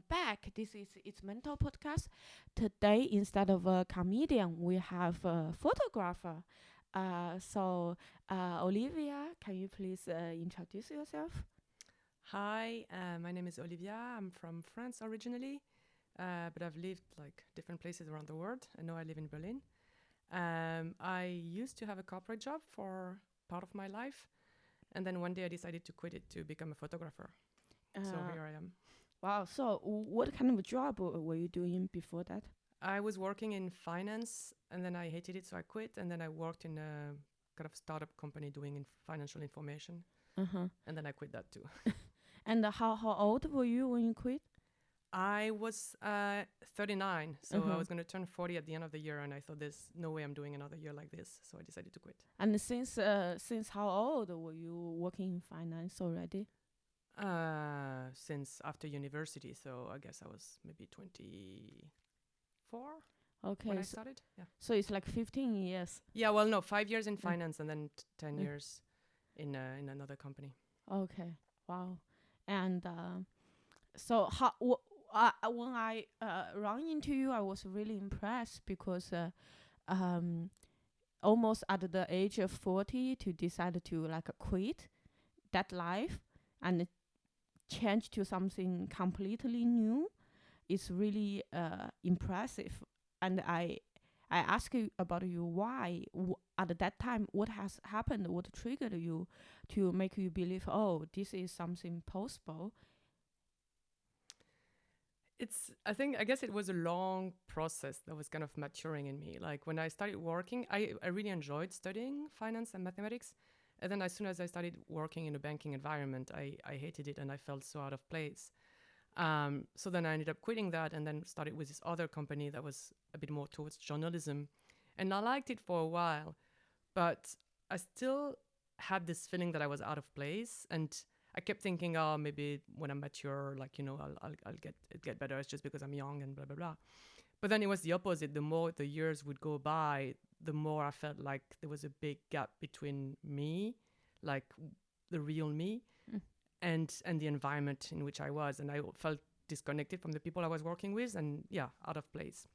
back. This is It's Mental Podcast. Today, instead of a comedian, we have a photographer. Olivia, can you please introduce yourself? Hi, my name is Olivia. I'm from France originally, but I've lived like different places around the world. I know I live in Berlin. I used to have a corporate job for part of my life, and then one day I decided to quit it to become a photographer. So Uh, here I am. wow. So, what kind of job were you doing before that? I was working in finance, and then I hated it, so I quit. And then I worked in a kind of startup company doing financial information, Uh-huh. and then I quit that too. And how old were you when you quit? I was 39, so I Uh-huh. was going to turn 40 at the end of the year, and I thought there's no way I'm doing another year like this, so I decided to quit. And since how old were you working in finance already? Since after university, so I guess I was maybe 24 when Okay, I started. Yeah. so it's like 15 years. Yeah. Well, no, 5 years in Mm. finance, and then 10 Mm. years in another company. Okay, wow. And so when I ran into you, I was really impressed because um, almost at the age of 40 to decide to like quit that life and change to something completely new is really impressive. And I ask you about you why at that time what has happened, what triggered you to make you believe, oh, this is something possible. I guess it was a long process that was kind of maturing in me. Like when I started working, I really enjoyed studying finance and mathematics. And then as soon as I started working in a banking environment, I hated it and I felt so out of place. So then I ended up quitting that and then started with this other company that was a bit more towards journalism. And I liked it for a while, but I still had this feeling that I was out of place. And I kept thinking, oh, maybe when I'm mature, like, I'll get better. It's just because I'm young and blah, blah, blah. But then it was the opposite. The more the years would go by, the more I felt like there was a big gap between me, like the real me, Mm. and the environment in which I was. And I felt disconnected from the people I was working with and, yeah, out of place.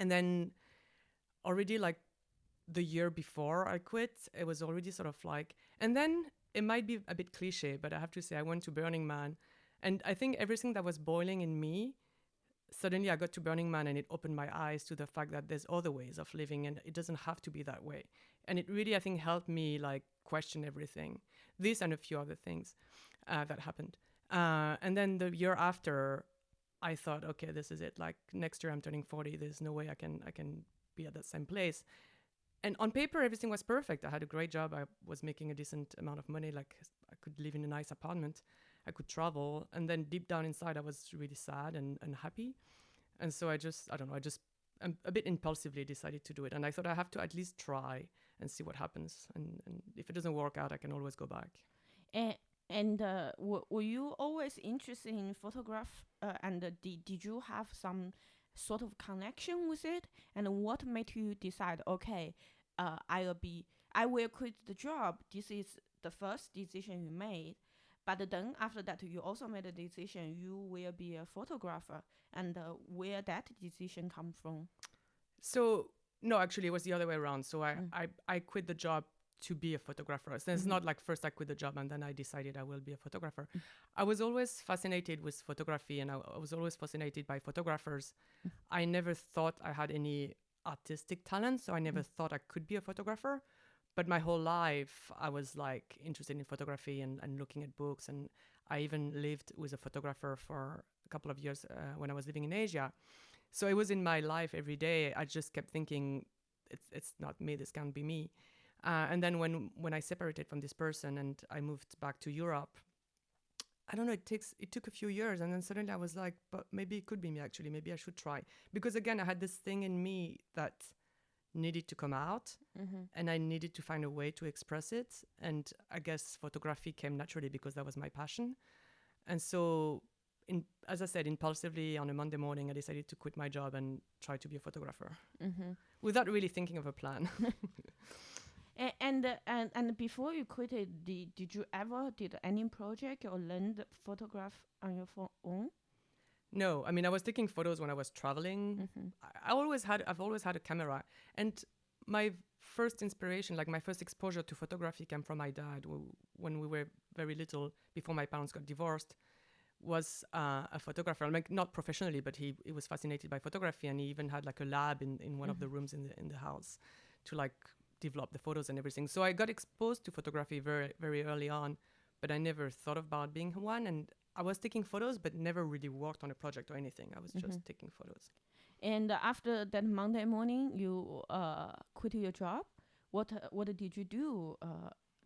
And then already like the year before I quit, it was already sort of like, and then it might be a bit cliche, but I have to say I went to Burning Man. And I think everything that was boiling in me, suddenly I got to Burning Man and it opened my eyes to the fact that there's other ways of living and it doesn't have to be that way. And it really, I think, helped me like question everything. This and a few other things that happened. And then the year after, I thought, okay, this is it. Like next year I'm turning 40. There's no way I can be at that same place. And on paper, everything was perfect. I had a great job. I was making a decent amount of money. Like I could live in a nice apartment. I could travel. And then deep down inside, I was really sad and unhappy. And so I don't know, I just a bit impulsively decided to do it. And I thought I have to at least try and see what happens. And if it doesn't work out, I can always go back. And were you always interested in photograph? And did you have some sort of connection with it? And what made you decide, okay, I will quit the job. This is the first decision you made. But then after that, you also made a decision you will be a photographer. And where that decision come from? So no, actually, it was the other way around. So I Mm. I, I quit the job to be a photographer. So it's Mhm. not like first I quit the job and then I decided I will be a photographer. Mm. I was always fascinated with photography and I was always fascinated by photographers. I never thought I had any artistic talent, so I never thought I could be a photographer. But my whole life, I was like interested in photography and looking at books. And I even lived with a photographer for a couple of years when I was living in Asia. So it was in my life every day. I just kept thinking, it's not me. This can't be me. And then when I separated from this person and I moved back to Europe, I don't know. It took a few years, and then suddenly I was like, but maybe it could be me actually. Maybe I should try because again, I had this thing in me that needed to come out, Mhm. and I needed to find a way to express it. And I guess photography came naturally because that was my passion. And so, as I said, impulsively on a Monday morning, I decided to quit my job and try to be a photographer Mhm. without really thinking of a plan. And before you quit it, did you ever did any project or learn the photograph on your own? No, I mean, I was taking photos when I was traveling. Mm-hmm. I've always had a camera. And my first inspiration, like my first exposure to photography came from my dad when we were very little, before my parents got divorced, was a photographer, like not professionally, but he was fascinated by photography, and he even had like a lab in one of Mm-hmm. the rooms in the house to like develop the photos and everything. So I got exposed to photography very very early on, but I never thought about being one. And I was taking photos, but never really worked on a project or anything. I was Mm-hmm. just taking photos. And after that Monday morning, you quit your job. What did you do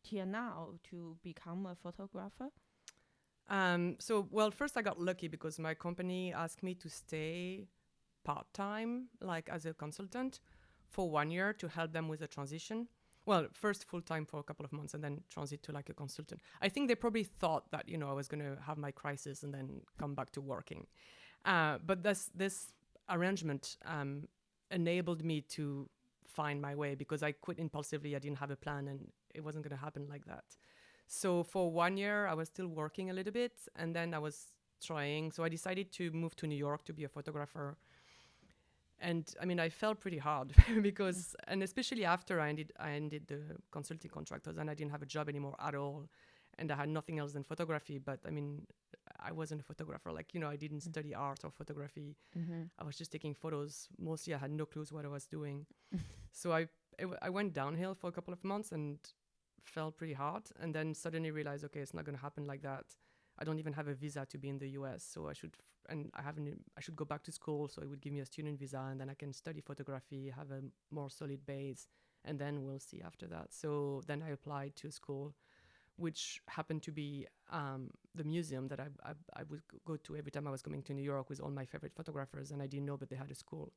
till now to become a photographer? So, well, first I got lucky because my company asked me to stay part time, like as a consultant, for 1 year to help them with the transition. Well, first full time for a couple of months and then transit to like a consultant. I think they probably thought that, you know, I was going to have my crisis and then come back to working. But this arrangement enabled me to find my way because I quit impulsively. I didn't have a plan and it wasn't going to happen like that. So for 1 year, I was still working a little bit, and then I was trying. So I decided to move to New York to be a photographer. And I mean, I fell pretty hard because, and especially after I ended the consulting contractors, and I didn't have a job anymore at all, and I had nothing else than photography. But I mean, I wasn't a photographer. Like, you know, I didn't study art or photography. Mm-hmm. I was just taking photos. Mostly, I had no clues what I was doing. So I went downhill for a couple of months and fell pretty hard, and then suddenly realized, okay, it's not going to happen like that. I don't even have a visa to be in the US, so I should go back to school, so it would give me a student visa, and then I can study photography, have a more solid base, and then we'll see after that. So then I applied to a school, which happened to be the museum that I would go to every time I was coming to New York with all my favorite photographers, and I didn't know, but they had a school.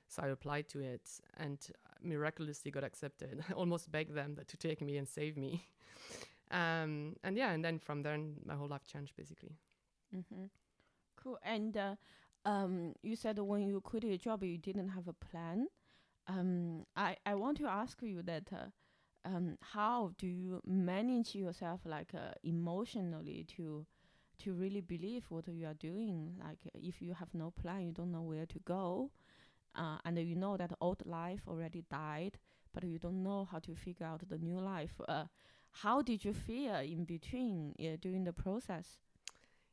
So I applied to it and miraculously got accepted. I almost begged them to take me and save me. And yeah, and then from there, my whole life changed basically. Mm-hmm. Cool. And you said when you quit your job, you didn't have a plan. I want to ask you that how do you manage yourself like emotionally to really believe what you are doing? Like if you have no plan, you don't know where to go, and you know that old life already died, but you don't know how to figure out the new life. How did you feel in between during the process?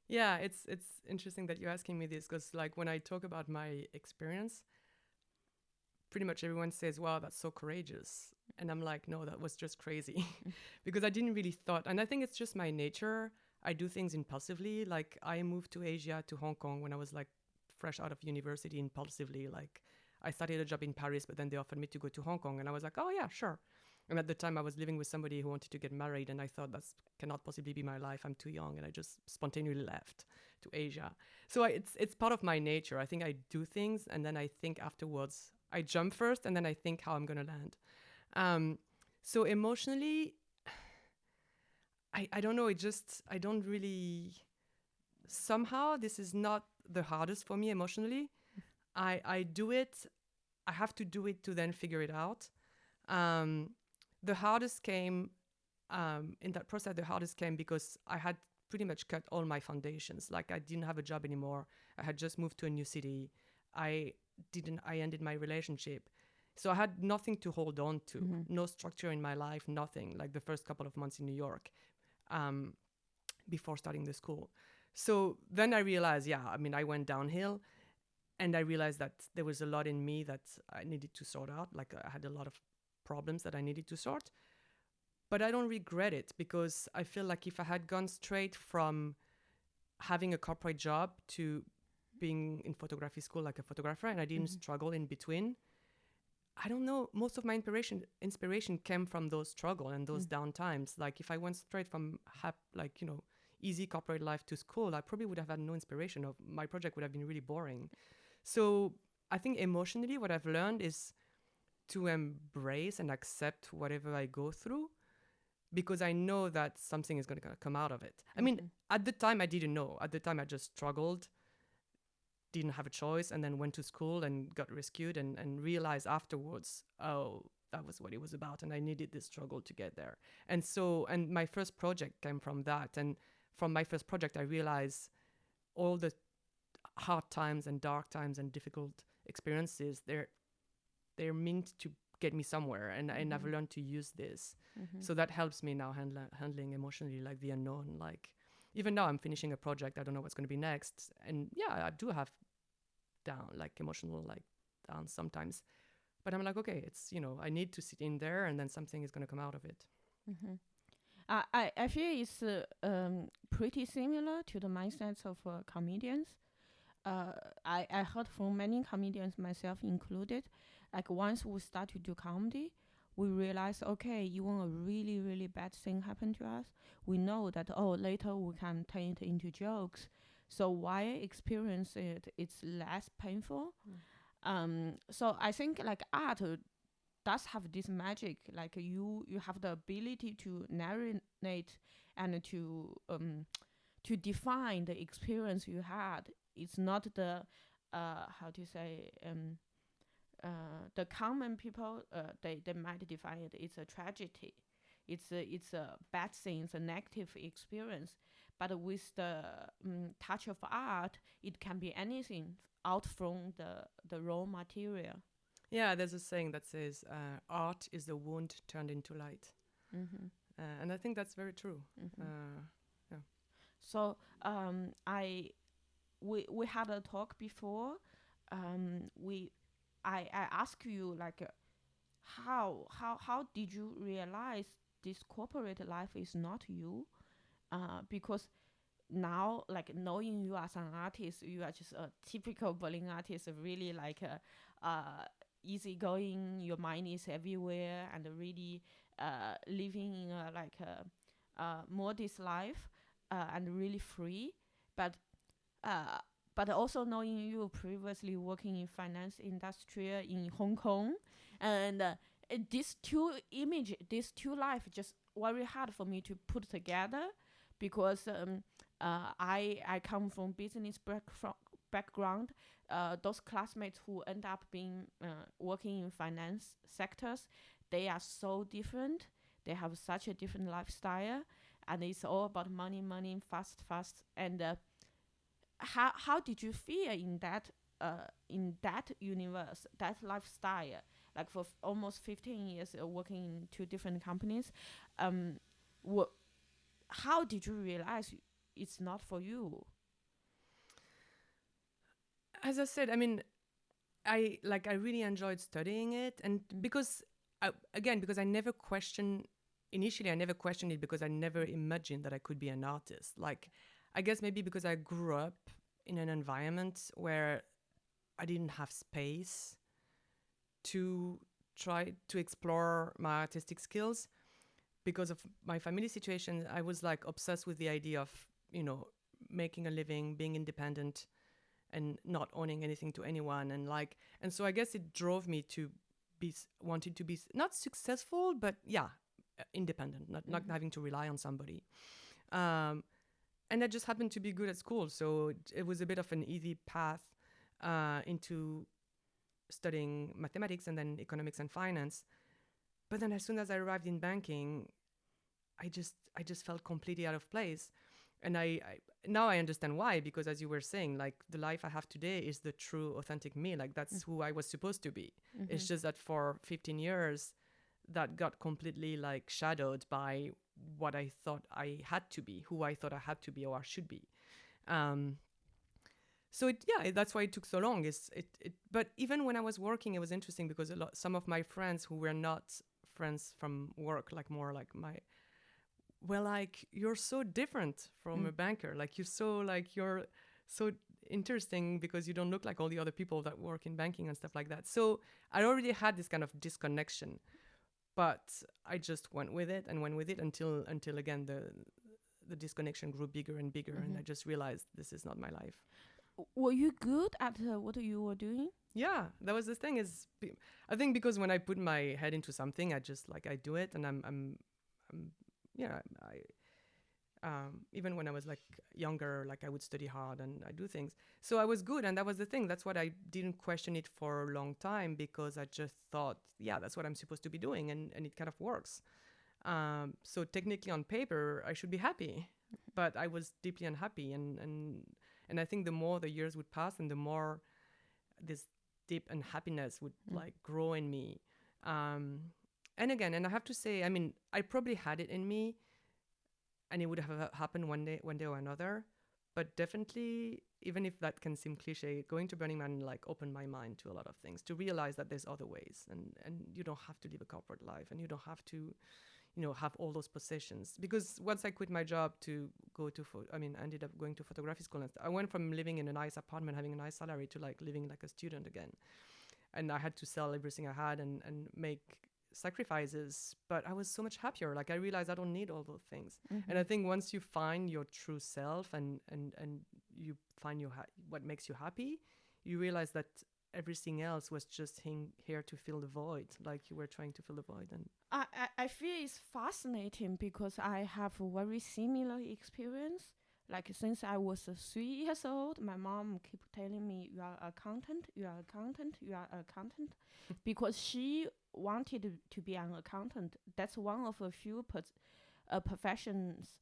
Yeah, it's interesting that you're asking me this because like when I talk about my experience, pretty much everyone says, "Wow, that's so courageous," and I'm like, "No, that was just crazy," because I didn't really thought, and I think it's just my nature. I do things impulsively. Like I moved to Asia, to Hong Kong when I was like fresh out of university, impulsively. Like I started a job in Paris, but then they offered me to go to Hong Kong, and I was like, "Oh yeah, sure." And at the time, I was living with somebody who wanted to get married, and I thought that cannot possibly be my life. I'm too young, and I just spontaneously left to Asia. So it's part of my nature. I think I do things, and then I think afterwards. I jump first, and then I think how I'm gonna land. Um, so emotionally, I don't know. I don't really. Somehow, this is not the hardest for me emotionally. I do it. I have to do it to then figure it out. Um, the hardest came in that process. The hardest came because I had pretty much cut all my foundations. Like I didn't have a job anymore. I had just moved to a new city. I didn't. I ended my relationship, so I had nothing to hold on to. Mm-hmm. No structure in my life. Nothing. Like the first couple of months in New York, um, before starting the school. So then I realized, yeah. I mean, I went downhill, and I realized that there was a lot in me that I needed to sort out. Like I had a lot of problems that I needed to sort. But I don't regret it because I feel like if I had gone straight from having a corporate job to being in photography school like a photographer and I didn't Mm-hmm. struggle in between, I don't know. Most of my inspiration came from those struggle and those down times. Like if I went straight from like easy corporate life to school, I probably would have had no inspiration. Of my project would have been really boring. So I think emotionally, what I've learned is to embrace and accept whatever I go through because I know that something is going to come out of it. I mean, Mm-hmm. at the time, I didn't know. At the time, I just struggled, didn't have a choice, and then went to school and got rescued and realized afterwards, oh, that was what it was about. And I needed this struggle to get there. And so, and my first project came from that. And from my first project, I realized all the hard times and dark times and difficult experiences, they're meant to get me somewhere, and I never learned to use this. So that helps me now handling emotionally, like the unknown. Like even now I'm finishing a project, I don't know what's going to be next, and yeah, I do have down, like emotional, like down sometimes, but I'm like, okay, it's, you know, I need to sit in there, and then something is going to come out of it. I feel it's pretty similar to the mindsets of comedians. I heard from many comedians, myself included, like once we start to do comedy, we realize, okay, even a really, really bad thing happened to us, we know that, oh, later we can turn it into jokes. So why experience it? It's less painful. So I think like art does have this magic. Like you have the ability to narrate and to define the experience you had. It's not the how to say the common people they might define it. It's a tragedy. It's a bad thing. It's a negative experience. But with the touch of art, it can be anything out from the raw material. Yeah, there's a saying that says, art is the wound turned into light. And I think that's very true. Yeah. So I we had a talk before. We I asked you like how did you realize this corporate life is not you? Because now, like knowing you as an artist, you are just a typical Berlin artist, really like easygoing. Your mind is everywhere, and really living in a like a modest life, and really free. But uh, but also knowing you previously working in finance industry in Hong Kong, and these two life just very hard for me to put together, because I come from business background. Those classmates who end up being working in finance sectors, they are so different. They have such a different lifestyle, and it's all about money, money, fast, fast. And how did you feel in that universe, that lifestyle? Like for almost 15 years working in two different companies, um, wha- how did you realize it's not for you? As I said, I mean, I really enjoyed studying it, and because because I never questioned initially, I never questioned it because I never imagined that I could be an artist. Like, I guess maybe because I grew up in an environment where I didn't have space to try to explore my artistic skills because of my family situation. I was like obsessed with the idea of, you know, making a living, being independent, and not owning anything to anyone, and so I guess it drove me to wanted to be not successful, but yeah, independent, not having to rely on somebody. um, and I just happened to be good at school, so it was a bit of an easy path into studying mathematics and then economics and finance. But then as soon as I arrived in banking, I just felt completely out of place. And I now I understand why, because as you were saying, like the life I have today is the true authentic me. Like that's who I was supposed to be. It's just that for 15 years that got completely like shadowed by what I thought I had to be, who I thought I had to be or I should be. Um, that's why it took so long. But even when I was working, it was interesting because some of my friends who were not friends from work, like more like my, well, like, you're so different from a banker. Like, you're so interesting because you don't look like all the other people that work in banking and stuff like that. So I already had this kind of disconnection, but I just went with it until again the disconnection grew bigger and bigger, and I just realized this is not my life. Were you good at what you were doing? Yeah, that was the thing. I think because when I put my head into something, I just like I do it, and I'm yeah, even when I was like younger, like I would study hard and I do things. So I was good, and that was the thing. That's what I didn't question it for a long time, because I just thought, yeah, that's what I'm supposed to be doing, and it kind of works. So technically on paper, I should be happy, but I was deeply unhappy, And I think the more the years would pass and the more this deep unhappiness would like grow in me. And again, and I have to say, I mean, I probably had it in me, and it would have happened one day or another. But definitely, even if that can seem cliche, going to Burning Man like opened my mind to a lot of things, to realize that there's other ways, and you don't have to live a corporate life, and you don't have to, you know, have all those possessions. Because once I quit my job to go to, I ended up going to photography school. And I went from living in a nice apartment, having a nice salary, to like living like a student again. And I had to sell everything I had and make sacrifices, but I was so much happier. Like I realized I don't need all those things. And I think once you find your true self and you find what makes you happy, you realize that everything else was just here to fill the void, like you were trying to fill the void. And I feel it's fascinating because I have a very similar experience. Like since I was 3 years old, my mom keep telling me, "You are accountant, you are accountant, you are accountant," because she wanted to be an accountant. That's one of a few professions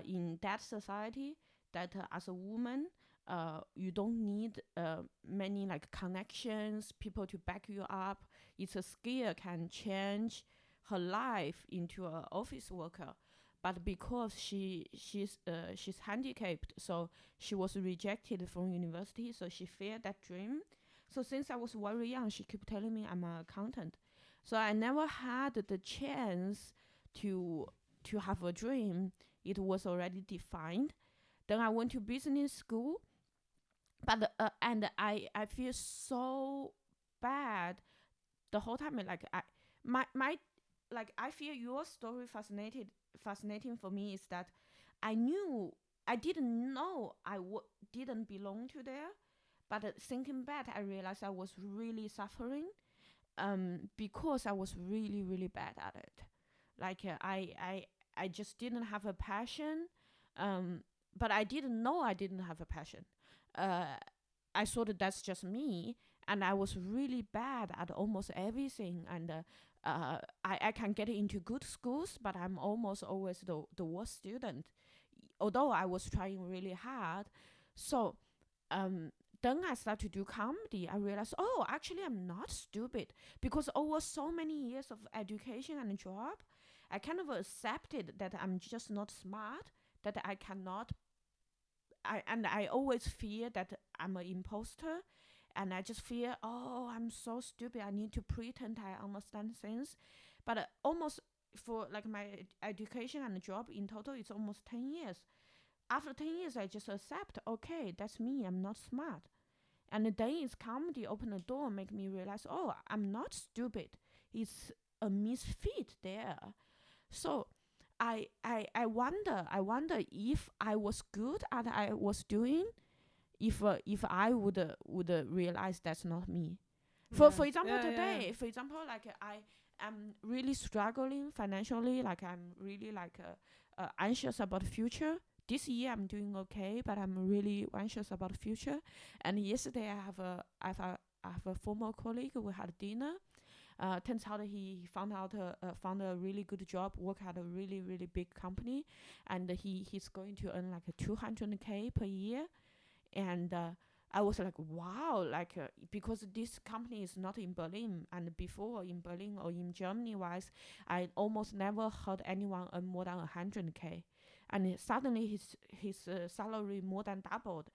in that society that as a woman, you don't need many like connections, people to back you up. It's a skill can change her life into an office worker. But because she's handicapped, so she was rejected from university. So she failed that dream. So since I was very young, she kept telling me I'm an accountant. So I never had the chance to have a dream. It was already defined. Then I went to business school, but and I feel so bad the whole time. Like my like I feel your story fascinating for me is that I didn't know didn't belong to there, but thinking back, I realized I was really suffering because I was really really bad at it. Like I just didn't have a passion, but I didn't know I didn't have a passion. Uh, I thought that's just me, and I was really bad at almost everything. And I can get into good schools, but I'm almost always the worst student, although I was trying really hard. So um, then I started to do comedy. I realized, oh, actually, I'm not stupid because over so many years of education and job, I kind of accepted that I'm just not smart, that I cannot. I always fear that I'm an imposter, and I just fear, oh, I'm so stupid. I need to pretend I understand things, but almost for like my education and job in total, it's almost 10 years. After 10 years, I just accept, okay, that's me. I'm not smart. And then it's comedy open the door, make me realize, oh, I'm not stupid. It's a misfit there. So I wonder if I was good at I was doing, if I would realize that's not me. For example, today, for example, like I am really struggling financially, like I'm really like anxious about the future. This year I'm doing okay, but I'm really anxious about the future. And yesterday I have a former colleague. We had dinner. Turns out he found a really good job, work at a really really big company, and he's going to earn like a 200K per year. And I was like, wow, like because this company is not in Berlin, and before in Berlin or in Germany wise, I almost never heard anyone earn more than 100K, and suddenly his salary more than doubled,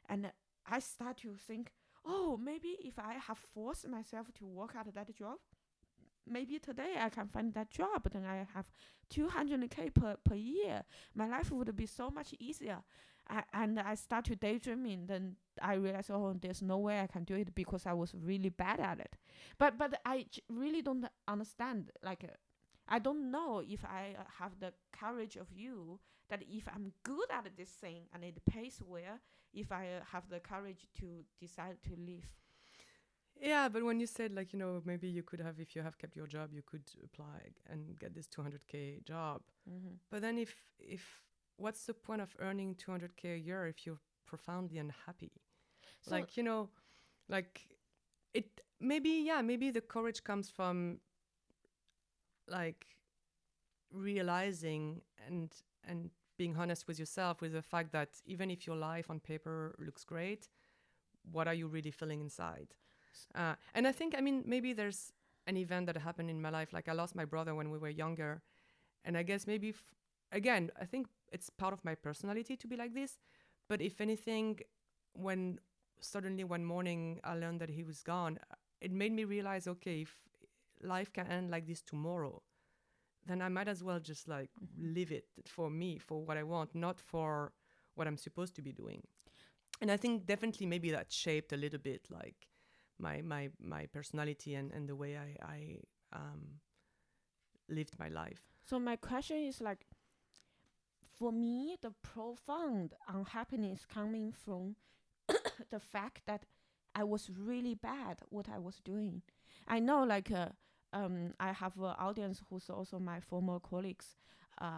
and I start to think, oh, maybe if I have forced myself to work at that job, maybe today I can find that job, then I have 200K per year. My life would be so much easier. And I start to daydreaming. Then I realize, oh, there's no way I can do it because I was really bad at it. But I really don't understand. Like, I don't know if I have the courage of you, that if I'm good at this thing and it pays well, if I have the courage to decide to leave. yeah, but when you said like, you know, maybe you could have, if you have kept your job, you could apply and get this 200K job. But then if what's the point of earning 200K a year if you're profoundly unhappy? So Like, you know, like it maybe the courage comes from like realizing and being honest with yourself, with the fact that even if your life on paper looks great, what are you really feeling inside? And I think, I mean, maybe there's an event that happened in my life. Like I lost my brother when we were younger. And I guess maybe, again, I think it's part of my personality to be like this. But if anything, when suddenly one morning I learned that he was gone, it made me realize, okay, if life can end like this tomorrow, then I might as well just like live it for me, for what I want, not for what I'm supposed to be doing. And I think definitely maybe that shaped a little bit like my personality and the way I lived my life. So my question is like, for me, the profound unhappiness coming from the fact that I was really bad at what I was doing. I know, like, I have an audience who's also my former colleagues.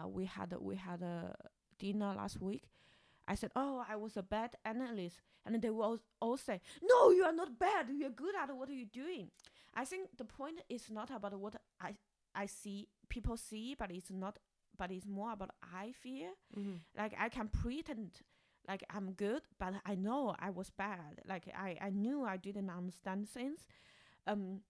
We had a dinner last week. I said, "Oh, I was a bad analyst," and they will all say, "No, you are not bad. You are good at what you're doing." I think the point is not about what I see people see, but it's not. But it's more about I feel. Like I can pretend like I'm good, but I know I was bad. Like I knew I didn't understand things. Um,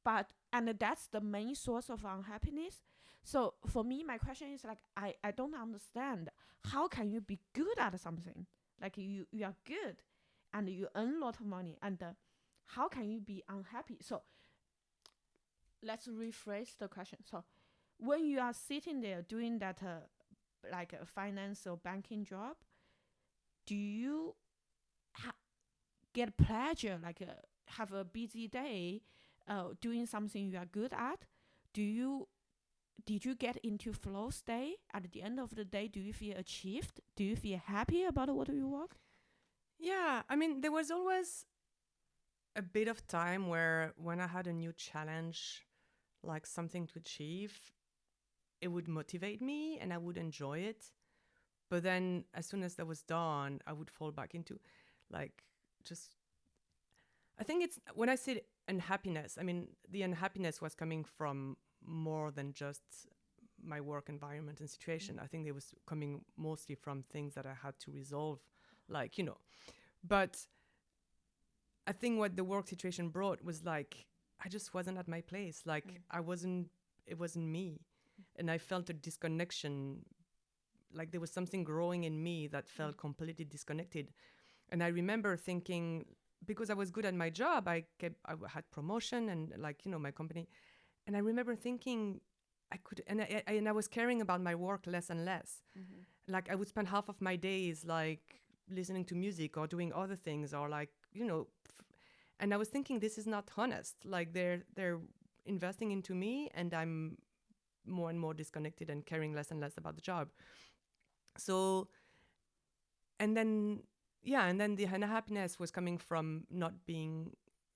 but and that's the main source of unhappiness. So for me, my question is like I don't understand how can you be good at something, like you are good and you earn a lot of money, and how can you be unhappy? So let's rephrase the question. So when you are sitting there doing that like a finance or banking job, do you get pleasure, like have a busy day doing something you are good at? Did you get into flow state at the end of the day? Do you feel achieved? Do you feel happy about what you work? Yeah, I mean, there was always a bit of time where when I had a new challenge, like something to achieve, it would motivate me and I would enjoy it. But then as soon as that was done, I would fall back into like just, I think it's when I say unhappiness, I mean, the unhappiness was coming from more than just my work environment and situation. I think it was coming mostly from things that I had to resolve, like, you know. But I think what the work situation brought was like, I just wasn't at my place. Like, it wasn't me. And I felt a disconnection, like there was something growing in me that felt completely disconnected. And I remember thinking, because I was good at my job, I had promotion and like, you know, my company. And I remember thinking I could, and I was caring about my work less and less. Like I would spend half of my days like listening to music or doing other things or like, you know, and I was thinking this is not honest. Like they're investing into me and I'm more and more disconnected and caring less and less about the job. So, and then, yeah, and then the unhappiness was coming from not being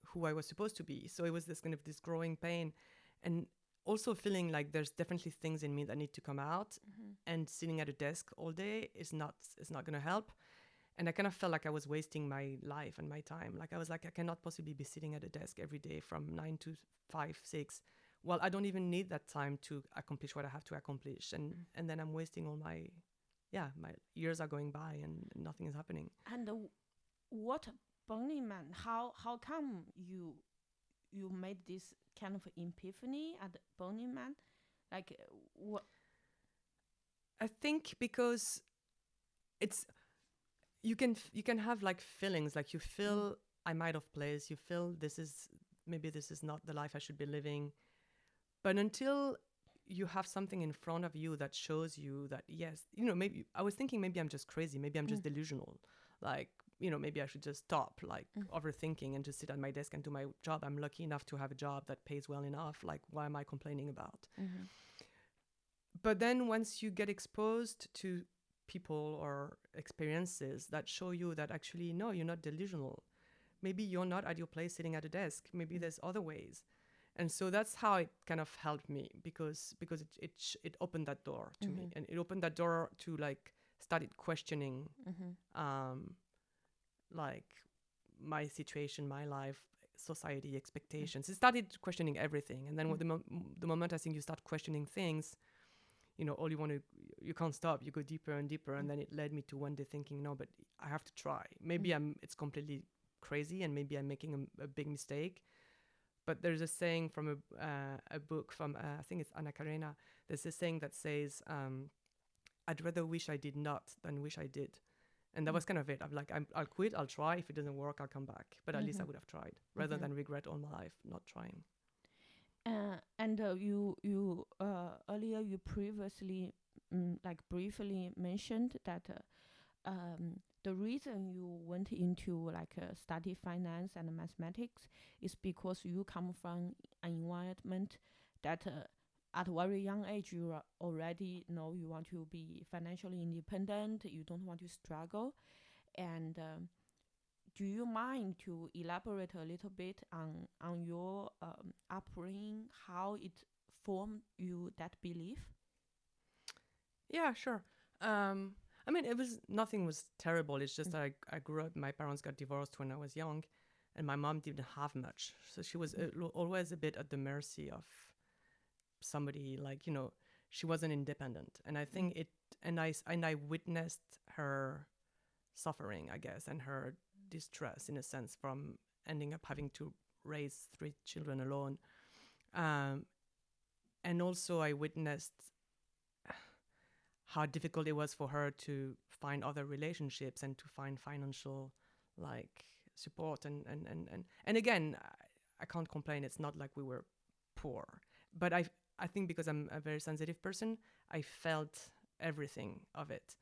who I was supposed to be. So it was this kind of this growing pain and also feeling like there's definitely things in me that need to come out, and sitting at a desk all day is not going to help. And I kind of felt like I was wasting my life and my time. Like I was like, I cannot possibly be sitting at a desk every day from 9 to 5, 6. Well, I don't even need that time to accomplish what I have to accomplish. And then I'm wasting all my years are going by and nothing is happening. And what Burning Man? How come you made this kind of epiphany at Burning Man? Like what? I think because it's you can have like feelings, like you feel I'm out of place. You feel this is not the life I should be living. But until you have something in front of you that shows you that, yes, you know, maybe I was thinking maybe I'm just crazy. Maybe I'm just delusional. Like, you know, maybe I should just stop like overthinking and just sit at my desk and do my job. I'm lucky enough to have a job that pays well enough. Like, why am I complaining about? But then once you get exposed to people or experiences that show you that actually, no, you're not delusional. Maybe you're not at your place sitting at a desk. Maybe there's other ways. And so that's how it kind of helped me because it opened that door to me, and it opened that door to like started questioning like my situation, my life, society expectations. It started questioning everything. And then with the moment I think you start questioning things, all you can't stop. You go deeper and deeper, and then it led me to one day thinking, no, but I have to try. Maybe it's completely crazy, and maybe I'm making a big mistake. But there's a saying from a book from I think it's Anna Karenina. There's a saying that says, "I'd rather wish I did not than wish I did." And that was kind of it. I'm like, I'll quit. I'll try. If it doesn't work, I'll come back. But at least I would have tried, rather than regret all my life not trying. And you earlier you previously like briefly mentioned that the reason you went into like study finance and mathematics is because you come from an environment that at a very young age you already know you want to be financially independent, you don't want to struggle. And do you mind to elaborate a little bit on your upbringing, how it formed you that belief? Yeah, sure. I mean, nothing was terrible. It's just I grew up. My parents got divorced when I was young, and my mom didn't have much, so she was always a bit at the mercy of somebody. Like she wasn't independent, and I think I witnessed her suffering, I guess, and her distress in a sense from ending up having to raise 3 children alone. And also I witnessed how difficult it was for her to find other relationships and to find financial like support and again, I can't complain. It's not like we were poor, but I think because I'm a very sensitive person, I felt everything of it.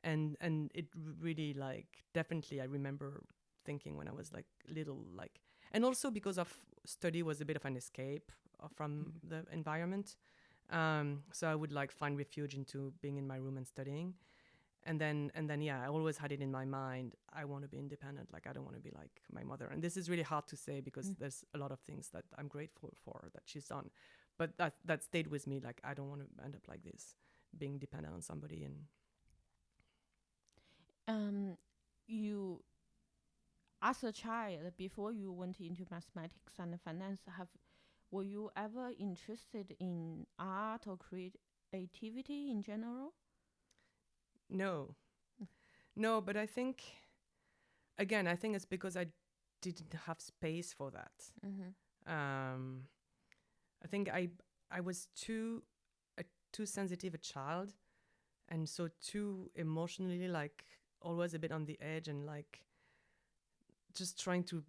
And it really like definitely I remember thinking when I was like little, like, and also because of study was a bit of an escape from the environment. So I would like find refuge into being in my room and studying. And then yeah, I always had it in my mind, I want to be independent. Like I don't want to be like my mother. And this is really hard to say because there's a lot of things that I'm grateful for that she's done. But that stayed with me. Like I don't want to end up like this, being dependent on somebody. And You, as a child, before you went into mathematics and finance, were you ever interested in art or creativity in general? no, no, but I think again, I think it's because I didn't have space for that. Um, I think I was too sensitive a child, and so too emotionally like always a bit on the edge and like just trying to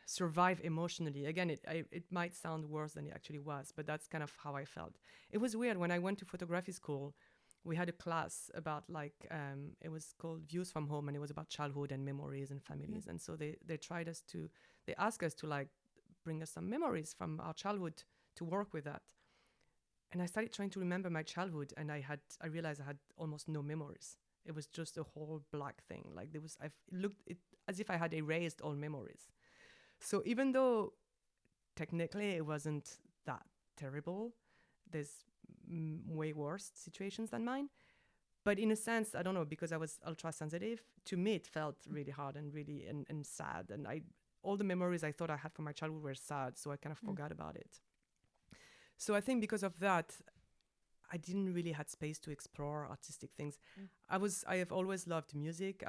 survive emotionally. Again, it might sound worse than it actually was, but that's kind of how I felt. It was weird when I went to photography school. We had a class about like it was called Views from Home, and it was about childhood and memories and families. And so they asked us to like bring us some memories from our childhood to work with that. And I started trying to remember my childhood, and I realized I had almost no memories. It was just a whole black thing. Like I looked it as if I had erased all memories. So even though technically it wasn't that terrible, there's way worse situations than mine. But in a sense, I don't know, because I was ultra sensitive, to me it felt really hard and really and sad. And all the memories I thought I had from my childhood were sad, so I kind of forgot about it. So I think because of that, I didn't really had space to explore artistic things. I have always loved music.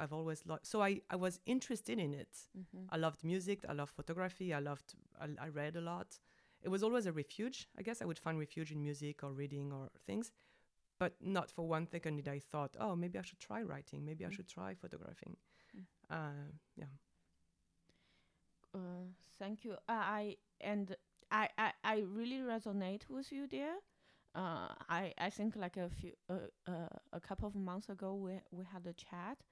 So I was interested in it. I loved music. I loved photography. I read a lot. It was always a refuge. I guess I would find refuge in music or reading or things, but not for one second did I thought, oh, maybe I should try writing. Maybe I should try photographing. Yeah. Thank you. I really resonate with you there. I think like a couple of months ago we had a chat.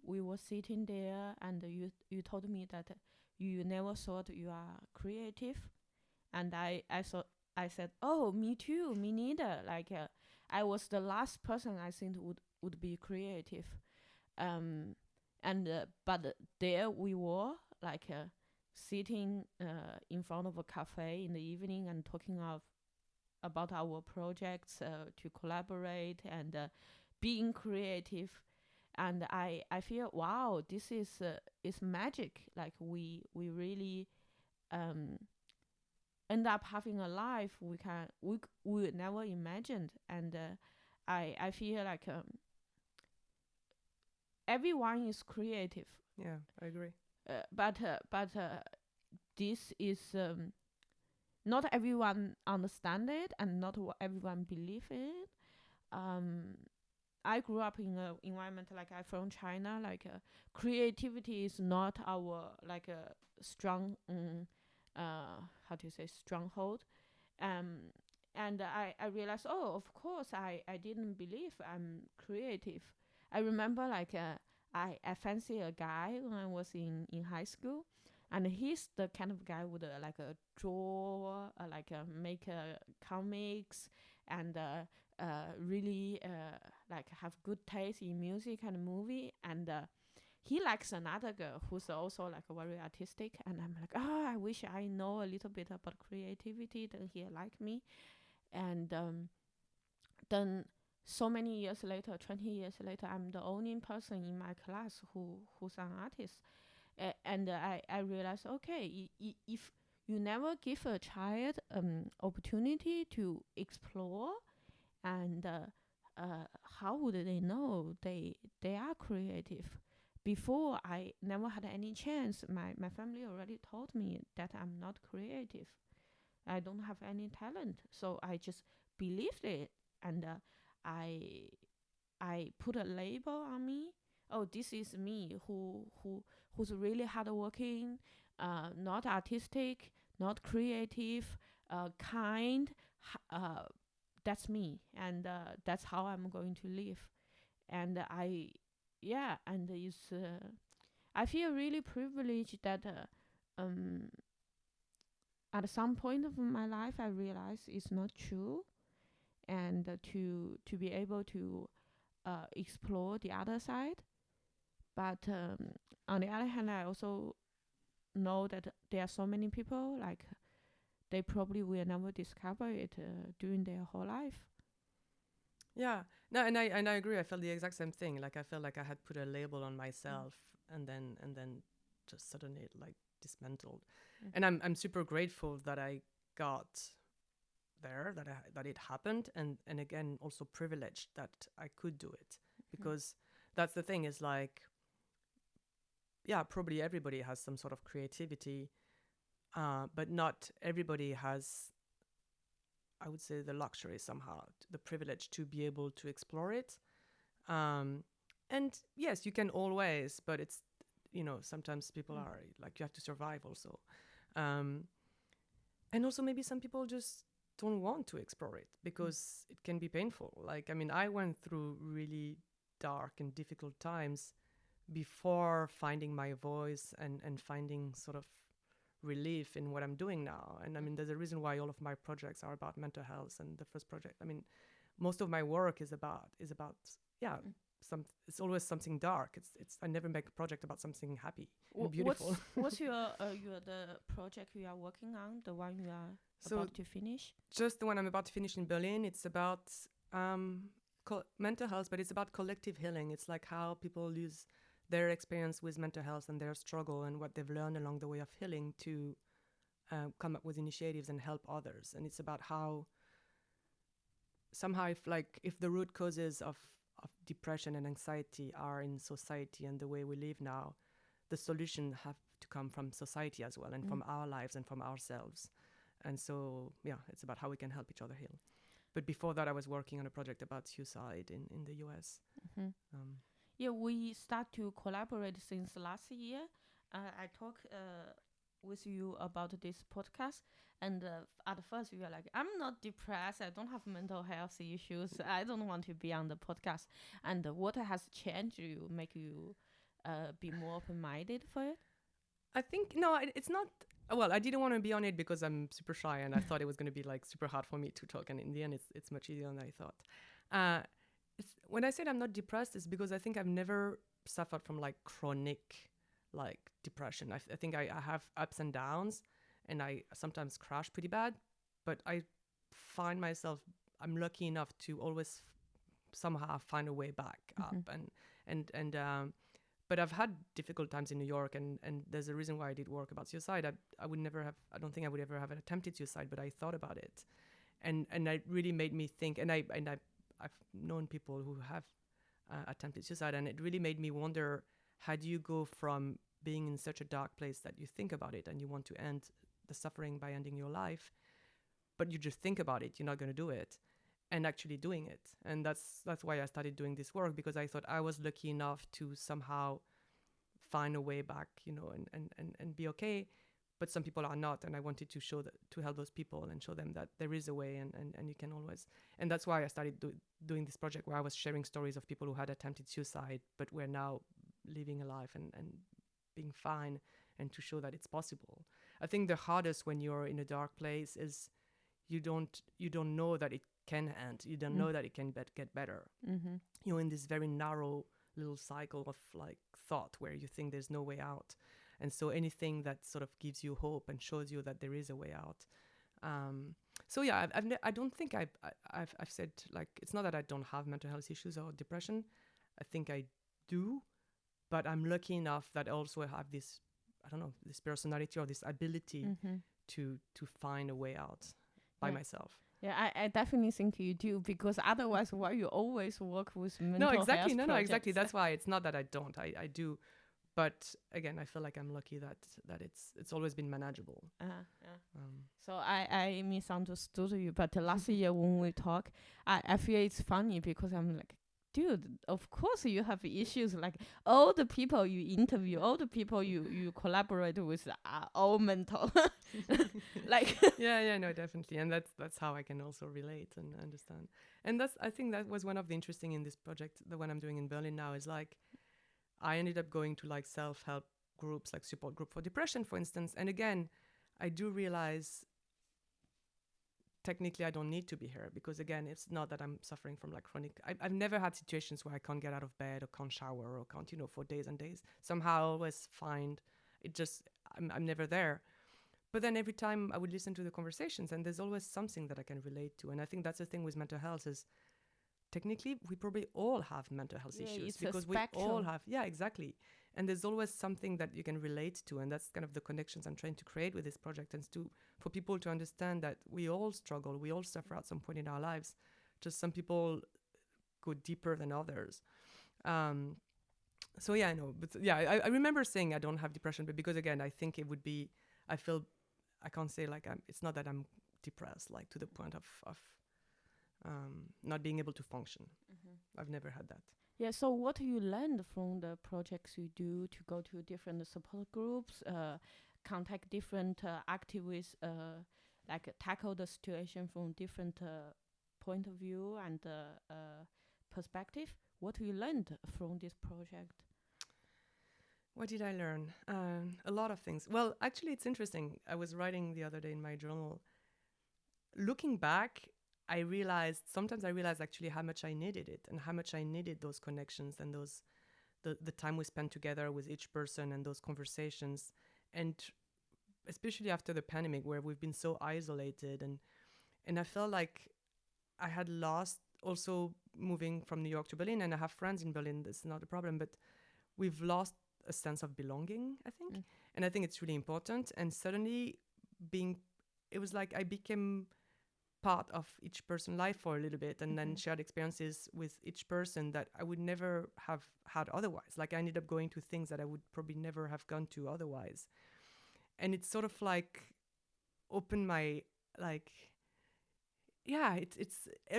We were sitting there, and you told me that you never thought you are creative, and I said, oh, me too, me neither. Like I was the last person I think would be creative. And but there we were, like sitting in front of a cafe in the evening and talking about our projects, to collaborate and being creative. And I feel, wow, this is magic. Like we really end up having a life we never imagined. And I feel like everyone is creative. Yeah, I agree. But this is not everyone understand it, and not everyone believe in it. Um, I grew up in an environment like I'm from China. Like creativity is not our like a strong, how do you say, stronghold. Um, and I realized, oh, of course, I didn't believe I'm creative. I remember like I fancy a guy when I was in high school, and he's the kind of guy would like draw, like make comics, and really like have good taste in music and movie. And he likes another girl who's also like very artistic, and I'm like, oh, I wish I know a little bit about creativity, then he like me. And then so many years later, 20 years later, I'm the only person in my class who's an artist. And I realized, okay, if you never give a child opportunity to explore, and how would they know they are creative? Before, I never had any chance. My family already told me that I'm not creative, I don't have any talent. So I just believed it, and I I put a label on me. Oh, this is me who's really hardworking, not artistic, not creative, kind. Uh, that's me, and that's how I'm going to live. And yeah, and it's I feel really privileged that at some point of my life I realized it's not true, and to be able to explore the other side. But on the other hand, I also know that there are so many people like they probably will never discover it during their whole life. Yeah, no, and I agree. I felt the exact same thing. Like I felt like I had put a label on myself, and then just suddenly it like dismantled. Mm. And I'm super grateful that I got there, that it happened, and again also privileged that I could do it, because that's the thing, is like, yeah, probably everybody has some sort of creativity, but not everybody has, I would say, the luxury somehow, the privilege to be able to explore it. Um, and yes, you can always, but it's, sometimes people are like, you have to survive also. Um, and also maybe some people just don't want to explore it because it can be painful. Like, I mean, I went through really dark and difficult times before finding my voice and finding sort of relief in what I'm doing now. And I mean, there's a reason why all of my projects are about mental health. And the first project, I mean, most of my work is about yeah, it's always something dark. It's I never make a project about something happy and beautiful. What's your the project you are working on, the one you are So about to finish? just the one I'm about to finish in Berlin, it's about mental health, but it's about collective healing. It's like how people use their experience with mental health and their struggle and what they've learned along the way of healing to come up with initiatives and help others. And it's about how somehow, if the root causes of depression and anxiety are in society and the way we live now, the solution have to come from society as well, and from our lives and from ourselves. And so, yeah, it's about how we can help each other heal. But before that, I was working on a project about suicide in the US. Yeah, we start to collaborate since last year. I talked with you about this podcast, and at first you were like, "I'm not depressed. I don't have mental health issues. I don't want to be on the podcast." And what has changed you, make you be more open-minded for it? I think, no, it's not. Well, I didn't want to be on it because I'm super shy, and I thought it was going to be like super hard for me to talk. And in the end, it's much easier than I thought. When I said I'm not depressed, it's because I think I've never suffered from like chronic like depression. I think I have ups and downs, and I sometimes crash pretty bad. But I find myself, I'm lucky enough to always somehow find a way back up, and but I've had difficult times in New York, and there's a reason why I did work about suicide. I would never have, I don't think I would ever have attempted suicide, but I thought about it, and it really made me think. I've known people who have attempted suicide, and it really made me wonder: how do you go from being in such a dark place that you think about it and you want to end the suffering by ending your life, but you just think about it, you're not going to do it, and actually doing it. And that's why I started doing this work, because I thought I was lucky enough to somehow find a way back, and be okay. But some people are not, and I wanted to to help those people and show them that there is a way, and you can always. And that's why I started doing this project, where I was sharing stories of people who had attempted suicide but were now living a life and being fine, and to show that it's possible. I think the hardest when you're in a dark place is you don't know that it can end. You don't know that it can get better. Mm-hmm. You're in this very narrow little cycle of like thought where you think there's no way out. And so anything that sort of gives you hope and shows you that there is a way out. So yeah, I don't think I've said, like, it's not that I don't have mental health issues or depression. I think I do, but I'm lucky enough that I also have this, I don't know, this personality or this ability to find a way out by myself. Yeah, I definitely think you do, because otherwise, why you always work with mental No, health exactly. No, projects? exactly. That's why it's not that I don't. I do, but again, I feel like I'm lucky that it's always been manageable. Yeah. So I misunderstood you, but last year when we talk, I feel it's funny because I'm like, dude, of course you have issues. Like all the people you interview, all the people you collaborate with are all mental. Like yeah, no, definitely, and that's how I can also relate and understand. And I think that was one of the interesting in this project, the one I'm doing in Berlin now, is like I ended up going to like self-help groups, like support group for depression, for instance. And again, I do realize technically I don't need to be here, because again, it's not that I'm suffering from like chronic. I've never had situations where I can't get out of bed or can't shower or can't, for days and days. Somehow I always find it just, I'm never there. But then every time I would listen to the conversations, and there's always something that I can relate to. And I think that's the thing with mental health is technically we probably all have mental health issues, because we all have, exactly. And there's always something that you can relate to, and that's kind of the connections I'm trying to create with this project, and for people to understand that we all struggle, we all suffer at some point in our lives. Just some people go deeper than others. So yeah, I know, but yeah, I remember saying I don't have depression, but because again, I think it would be, I can't say like it's not that I'm depressed, like to the point of not being able to function. I've never had that. Yeah, so what do you learn from the projects you do to go to different support groups, contact different activists, like tackle the situation from different point of view and perspective? What you learned from this project? What did I learn? A lot of things. Well, actually, it's interesting. I was writing the other day in my journal. Looking back, sometimes I realized actually how much I needed it, and how much I needed those connections and the time we spent together with each person and those conversations. And especially after the pandemic, where we've been so isolated, and I felt like I had lost, also moving from New York to Berlin, and I have friends in Berlin, that's not a problem, but we've lost a sense of belonging, I think. And I think it's really important. And suddenly it was like I became part of each person's life for a little bit, and then shared experiences with each person that I would never have had otherwise. Like I ended up going to things that I would probably never have gone to otherwise. And it's sort of like opened my, like, yeah,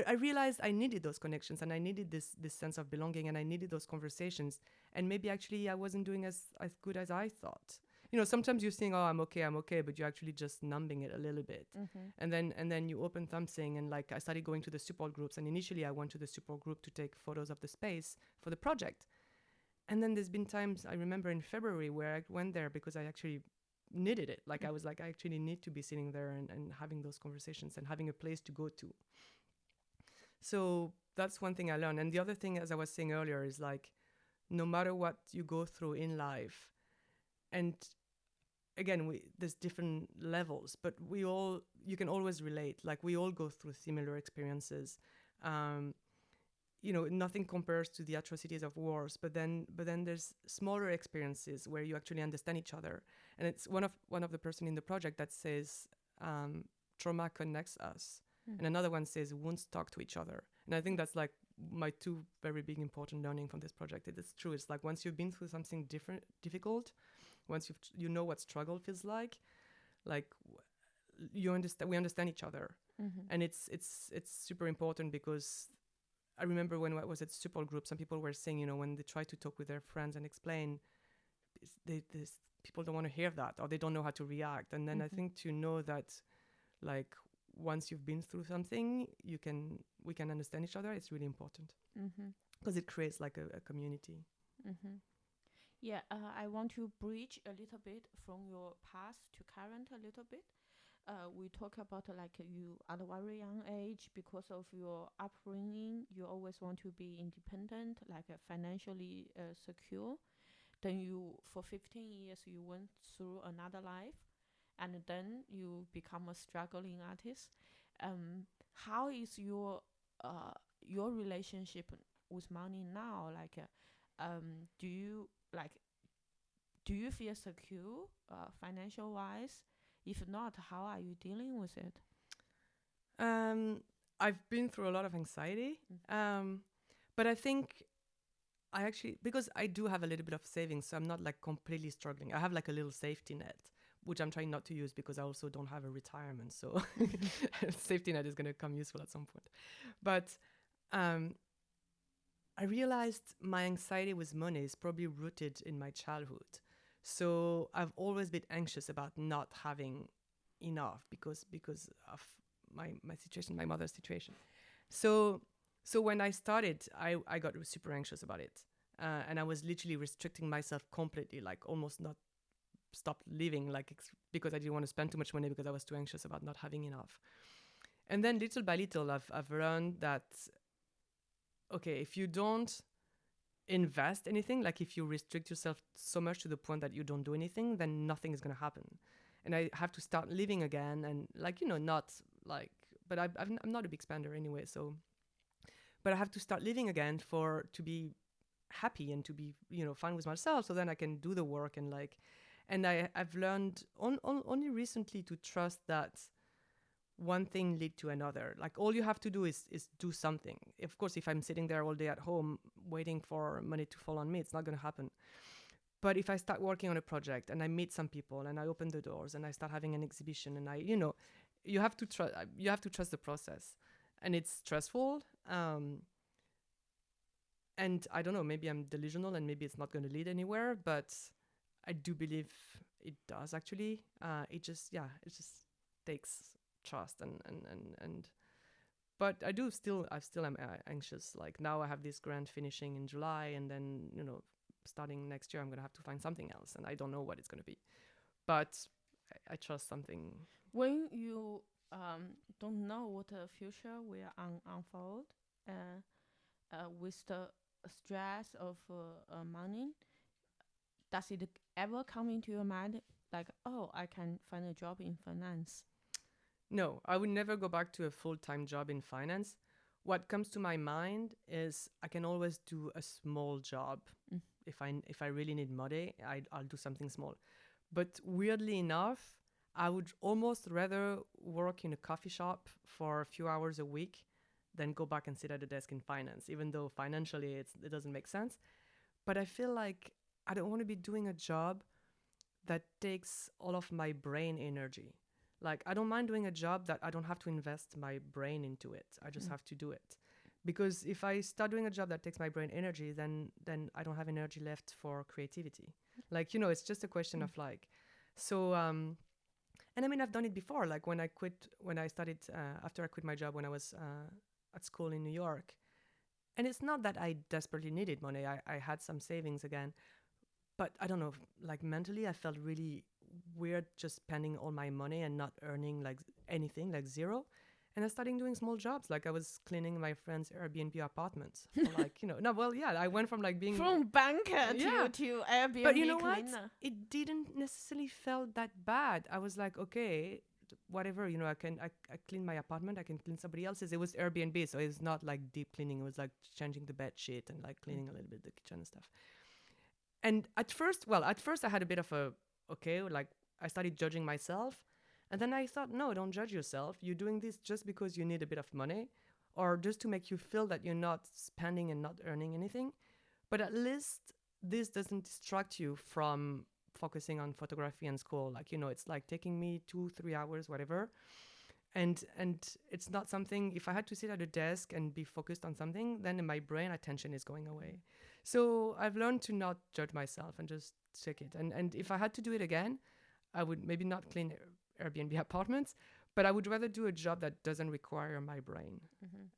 I realized I needed those connections, and I needed this sense of belonging, and I needed those conversations. And maybe actually I wasn't doing as good as I thought. Sometimes you think, oh, I'm okay, but you're actually just numbing it a little bit. And then you open something, and like I started going to the support groups, and initially I went to the support group to take photos of the space for the project. And then there's been times, I remember in February, where I went there because I actually needed it. Like I was like, I actually need to be sitting there and having those conversations and having a place to go to. So that's one thing I learned. And the other thing, as I was saying earlier, is like, no matter what you go through in life, and again, there's different levels, but you can always relate. Like we all go through similar experiences. nothing compares to the atrocities of wars. But then there's smaller experiences where you actually understand each other. And it's one of the person in the project that says, trauma connects us, and another one says wounds talk to each other. And I think that's like my two very big important learning from this project. It is true. It's like once you've been through something difficult, once you know what struggle feels like we understand each other. And it's super important, because I remember when I was at support group, some people were saying, when they try to talk with their friends and explain, people don't want to hear that, or they don't know how to react. And then I think to know that, like, once you've been through something, we can understand each other. It's really important, because it creates like a community. Yeah, I want to bridge a little bit from your past to current a little bit. We talk about like you at a very young age, because of your upbringing, you always want to be independent, like financially secure. Then for 15 years, you went through another life, and then you become a struggling artist. How is your relationship with money now? Like, do you feel secure financial wise? If not, how are you dealing with it? I've been through a lot of anxiety, but I think I actually, because I do have a little bit of savings, so I'm not like completely struggling. I have like a little safety net, which I'm trying not to use because I also don't have a retirement. So safety net is going to come useful at some point. But I realized my anxiety with money is probably rooted in my childhood. So I've always been anxious about not having enough because of my situation, my mother's situation. So when I started, I got super anxious about it. And I was literally restricting myself completely, like almost not stop living, like because I didn't want to spend too much money because I was too anxious about not having enough. And then little by little, I've learned that, okay, if you don't invest anything, like if you restrict yourself so much to the point that you don't do anything, then nothing is going to happen. And I have to start living again, and like, not like, but I'm not a big spender anyway, so, but I have to start living again to be happy and to be, fine with myself, so then I can do the work. And like, and I've learned only recently to trust that one thing lead to another. Like all you have to do is do something. Of course, if I'm sitting there all day at home waiting for money to fall on me, it's not going to happen. But if I start working on a project and I meet some people and I open the doors and I start having an exhibition, and you have to trust the process. And it's stressful. And I don't know, maybe I'm delusional and maybe it's not going to lead anywhere, but I do believe it does actually. It just takes trust and but I still am anxious. Like now I have this grant finishing in July, and then starting next year I'm gonna have to find something else, and I don't know what it's gonna be, but I trust something. When you don't know what the future will unfold, with the stress of money, does it ever come into your mind like, oh, I can find a job in finance? No, I would never go back to a full-time job in finance. What comes to my mind is I can always do a small job. If I really need money, I'll do something small. But weirdly enough, I would almost rather work in a coffee shop for a few hours a week than go back and sit at a desk in finance, even though financially it doesn't make sense. But I feel like I don't want to be doing a job that takes all of my brain energy. Like, I don't mind doing a job that I don't have to invest my brain into it. I just have to do it. Because if I start doing a job that takes my brain energy, then I don't have energy left for creativity. Like, it's just a question of like, so, and I mean, I've done it before. Like after I quit my job when I was at school in New York. And it's not that I desperately needed money. I had some savings again. But I don't know, like mentally, I felt really weird just spending all my money and not earning like anything, like zero. And I started doing small jobs. Like I was cleaning my friend's Airbnb apartments. Like, no, well, yeah, I went from like being... From banker to Airbnb But you know cleaner. what? It didn't necessarily felt that bad. I was like, okay, whatever, I clean my apartment, I can clean somebody else's. It was Airbnb, so it's not like deep cleaning. It was like changing the bed sheet and like cleaning a little bit the kitchen and stuff. And at first I had a bit of a, okay, like I started judging myself. And then I thought, no, don't judge yourself. You're doing this just because you need a bit of money or just to make you feel that you're not spending and not earning anything. But at least this doesn't distract you from focusing on photography and school. Like, it's like taking me 2-3 hours, whatever. And it's not something, if I had to sit at a desk and be focused on something, then in my brain attention is going away. So I've learned to not judge myself and just check it. And if I had to do it again, I would maybe not clean Airbnb apartments, but I would rather do a job that doesn't require my brain.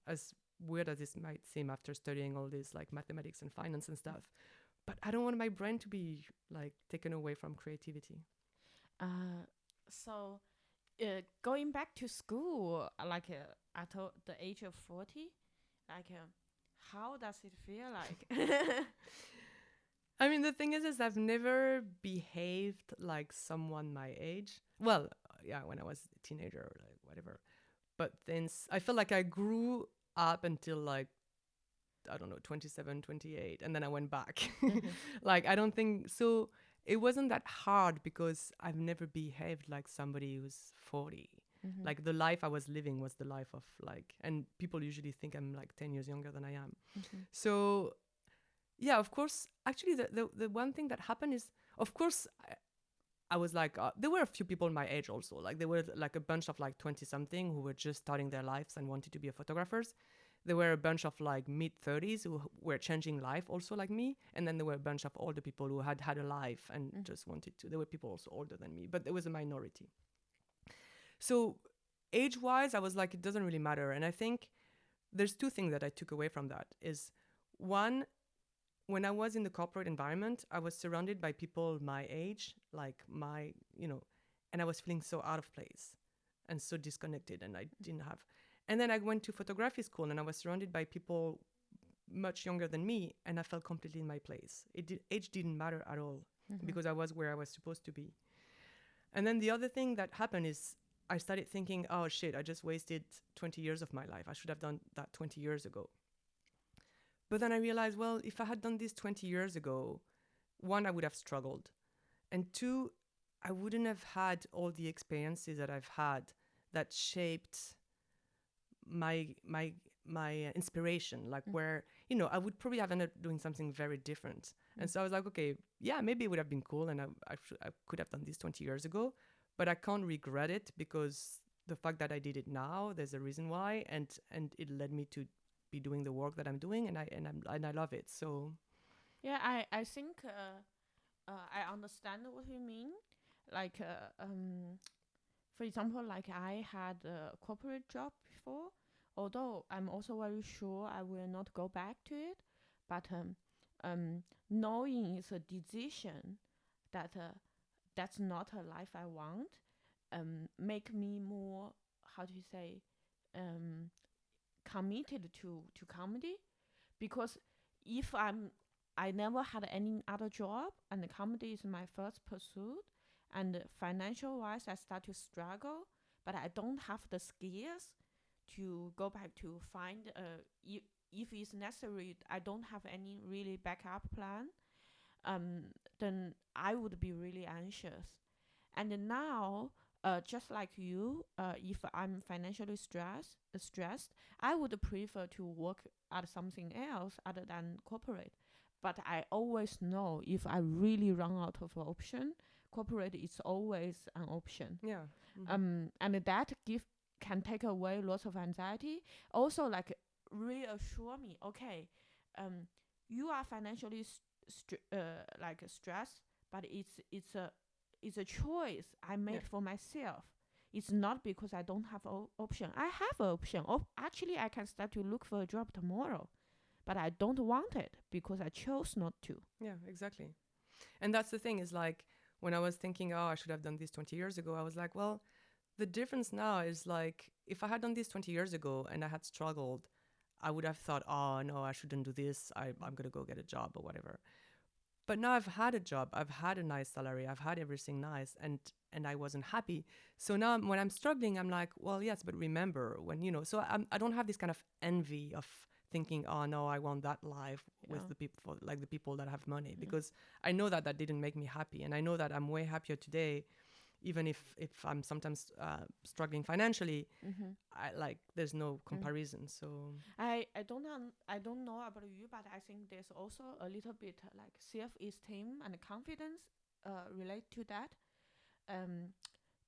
As weird as this might seem after studying all this like mathematics and finance and stuff, but I don't want my brain to be like taken away from creativity. So going back to school, like at the age of 40, like how does it feel like? I mean, the thing is I've never behaved like someone my age. Well, yeah, when I was a teenager or like whatever. But then I feel like I grew up until like, I don't know, 27, 28, and then I went back. Like, I don't think so. It wasn't that hard because I've never behaved like somebody who's 40. Like, the life I was living was the life of like, and people usually think I'm like 10 years younger than I am. So, yeah, of course, actually, the one thing that happened is, of course, I was like, there were a few people my age also. Like, there were like a bunch of like 20 something who were just starting their lives and wanted to be photographers. There were a bunch of like mid 30s who were changing life also like me. And then there were a bunch of older people who had had a life and just wanted to. There were people also older than me, but there was a minority. So age wise, I was like, it doesn't really matter. And I think there's two things that I took away from that is one, when I was in the corporate environment, I was surrounded by people my age, like and I was feeling so out of place and so disconnected, and I didn't have. And then I went to photography school and I was surrounded by people much younger than me, and I felt completely in my place. Age didn't matter at all because I was where I was supposed to be. And then the other thing that happened is I started thinking, oh shit, I just wasted 20 years of my life. I should have done that 20 years ago. But then I realized, well, if I had done this 20 years ago, one, I would have struggled. And two, I wouldn't have had all the experiences that I've had that shaped my inspiration, like where, I would probably have ended up doing something very different. And so I was like, okay, yeah, maybe it would have been cool. And I could have done this 20 years ago, but I can't regret it because the fact that I did it now, there's a reason why. And it led me to be doing the work that I'm doing, and I love it. So Yeah, I think I understand what you mean. Like for example, like I had a corporate job before, although I'm also very sure I will not go back to it. But knowing it's a decision that that's not a life I want, make me more, how do you say, um, committed to comedy. Because if I never had any other job and the comedy is my first pursuit, and financial wise I start to struggle, but I don't have the skills to go back to find if it's necessary, I don't have any really backup plan, then I would be really anxious. And now, just like you, if I'm financially stressed, I would prefer to work at something else other than corporate. But I always know if I really run out of option, corporate is always an option. yeah. And that can take away lots of anxiety. Also, like reassure me, okay, you are financially like stressed, but it's a choice I made for myself. It's not because I don't have option. I have an option. Actually, I can start to look for a job tomorrow, but I don't want it because I chose not to. Yeah, exactly. And that's the thing is like when I was thinking, oh, I should have done this 20 years ago, I was like, well, the difference now is like if I had done this 20 years ago and I had struggled, I would have thought, oh, no, I shouldn't do this. I'm going to go get a job or whatever. But now I've had a job, I've had a nice salary, I've had everything nice, and I wasn't happy. So now when I'm struggling, I'm like, well, yes, but remember when, you know, so I don't have this kind of envy of thinking, oh no, I want that life with Yeah. the people, like the people that have money, Mm. because I know that that didn't make me happy. And I know that I'm way happier today, even if I'm sometimes struggling financially. Mm-hmm. I like, there's no Mm. comparison. So I don't know about you, but I think there's also a little bit like self-esteem and confidence relate to that. Um,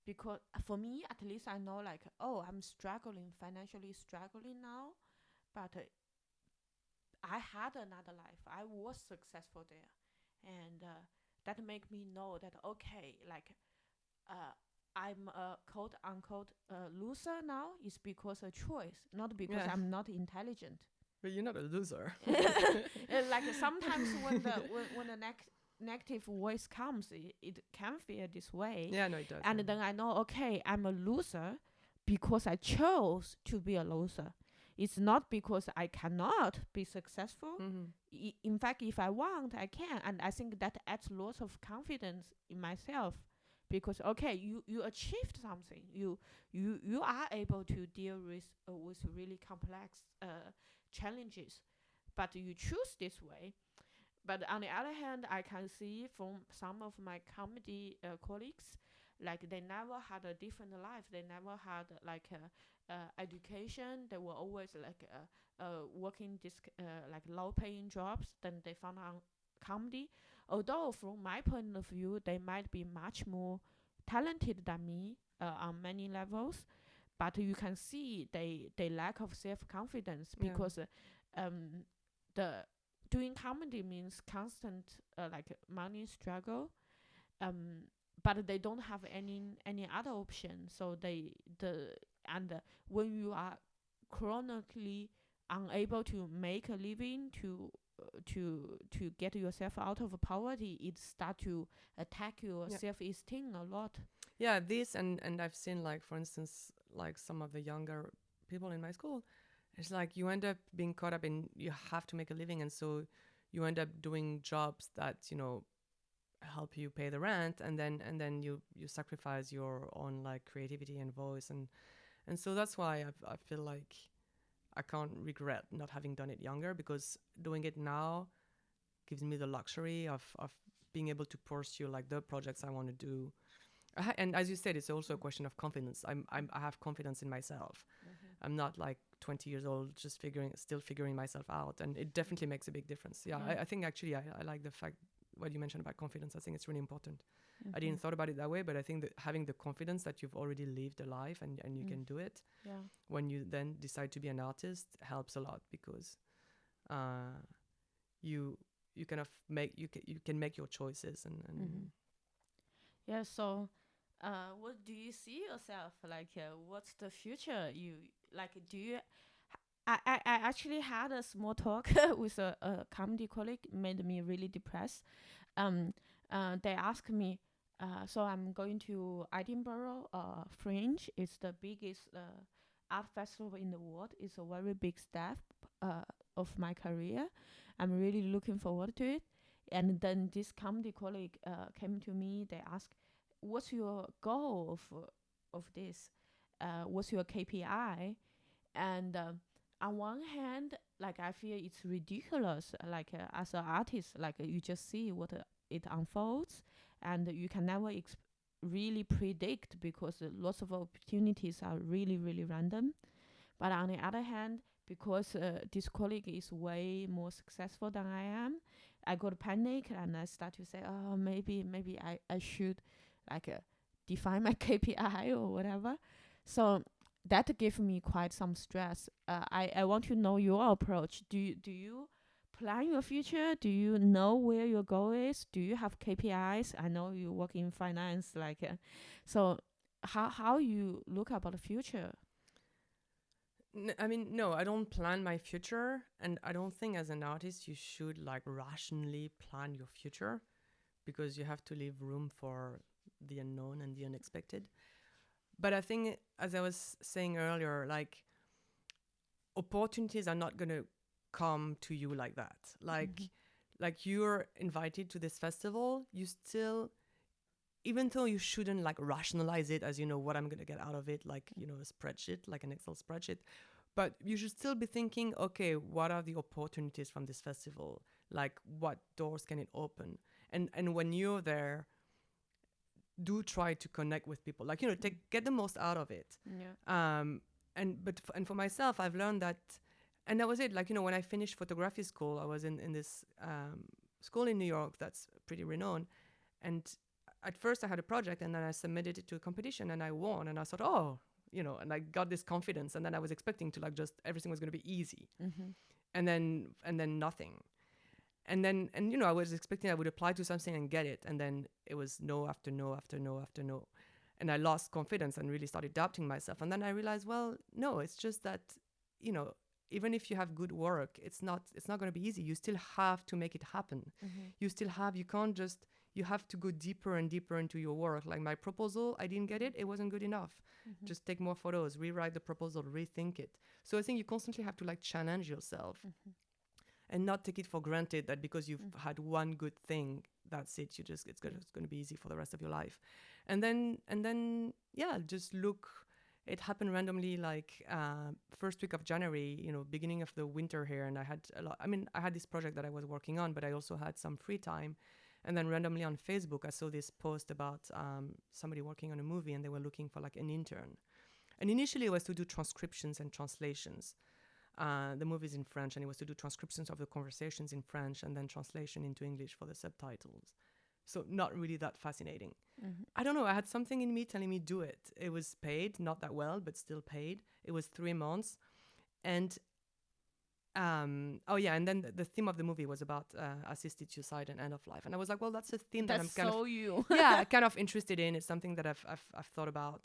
because for me, at least I know like, oh, I'm struggling financially, struggling now, but I had another life. I was successful there, and that make me know that okay, like uh, I'm a quote unquote loser now is because of choice, not because yeah, I'm not intelligent. but you're not a loser. Like sometimes when the negative voice comes, it can feel this way, Yeah, no, it does. and then I know okay, I'm a loser because I chose to be a loser. It's not because I cannot be successful. Mm-hmm. In fact, if I want, I can, and I think that adds lots of confidence in myself because okay, you achieved something. You are able to deal with really complex challenges, but you choose this way. But on the other hand, I can see from some of my comedy colleagues, like they never had a different life. They never had like education. They were always like working this like low-paying jobs. Then they found on comedy. Although from my point of view, they might be much more talented than me on many levels, but you can see they lack of self-confidence Yeah. because the doing comedy means constant like money struggle, um but they don't have any other option, so they the and when you are chronically unable to make a living to get yourself out of poverty, it start to attack your Yeah. self-esteem a lot. Yeah, this and I've seen, like, for instance, like some of the younger people in my school, it's like you end up being caught up in, you have to make a living, and so you end up doing jobs that, you know, help you pay the rent, and then you sacrifice your own, like, creativity and voice, and so that's why I feel like I can't regret not having done it younger, because doing it now gives me the luxury of being able to pursue, like, the projects I want to do. And as you said, it's also a question of confidence. I have confidence in myself. Mm-hmm. I'm not like 20 years old, just still figuring myself out. And it definitely makes a big difference. Yeah, Yeah. I think actually I like the fact what you mentioned about confidence. I think it's really important. I Mm-hmm. didn't thought about it that way, but I think that having the confidence that you've already lived a life and you Mm. can do it, Yeah. when you then decide to be an artist, helps a lot, because uh, you you kind of you can make your choices and Mm-hmm. Yeah. So, what do you see yourself like? What's the future? You like? Do you? I actually had a small talk with a comedy colleague. Made me really depressed. Um. They asked me. So I'm going to Edinburgh. Fringe is the biggest art festival in the world. It's a very big step uh of my career. I'm really looking forward to it. And then this comedy colleague came to me. They asked, "What's your goal of this? What's your KPI?" And on one hand, like I feel it's ridiculous. Like as an artist, like you just see what it unfolds, and you can never really predict because lots of opportunities are really really random. But on the other hand, because this colleague is way more successful than I am, I got panic and I start to say, oh, maybe I should like define my KPI or whatever. So that gave me quite some stress. I want to know your approach. Do you plan your future? Do you know where your goal is? Do you have KPIs? I know you work in finance, like so. How you look about the future? I mean, no, I don't plan my future, and I don't think as an artist you should, like, rationally plan your future, because you have to leave room for the unknown and the unexpected. But I think, as I was saying earlier, like, opportunities are not going to come to you like that. Like, Mhm. like you're invited to this festival, you still, even though you shouldn't like rationalize it as, you know, what I'm going to get out of it, like, you know, a spreadsheet, like an Excel spreadsheet, but you should still be thinking, okay, what are the opportunities from this festival? Like, what doors can it open? And when you're there, do try to connect with people, like, you know, get the most out of it. Yeah. And for myself, I've learned that, and that was it. Like, you know, when I finished photography school, I was in this school in New York that's pretty renowned, and at first I had a project, and then I submitted it to a competition, and I won, and I thought, oh, you know, and I got this confidence, and then I was expecting to like just everything was going to be easy, Mm-hmm. and then nothing. And you know, I was expecting I would apply to something and get it, and then it was no after no after no after no, and I lost confidence and really started doubting myself. And then I realized, well, no, it's just that, you know, even if you have good work, it's not going to be easy. You still have to make it happen. Mm-hmm. You can't just, you have to go deeper and deeper into your work. Like my proposal, I didn't get it, it wasn't good enough. Mm-hmm. Just take more photos, rewrite the proposal, rethink it. So I think you constantly have to like challenge yourself, Mm-hmm. and not take it for granted that because you've Mm-hmm. had one good thing, that's it. It's going to be easy for the rest of your life. And then yeah, just look. It happened randomly, like first week of January, you know, beginning of the winter here, and I had a lot. I mean, I had this project that I was working on, but I also had some free time. And then randomly on Facebook, I saw this post about somebody working on a movie, and they were looking for like an intern. And initially, it was to do transcriptions and translations. The movie's in French, and it was to do transcriptions of the conversations in French and then translation into English for the subtitles. So not really that fascinating. Mm-hmm. I don't know. I had something in me telling me do it. It was paid, not that well, but still paid. It was 3 months, and oh yeah, and then the theme of the movie was about assisted suicide and end of life, and I was like, well, that's a theme that I'm That's kind so of you. yeah, kind of interested in. It's something that I've thought about,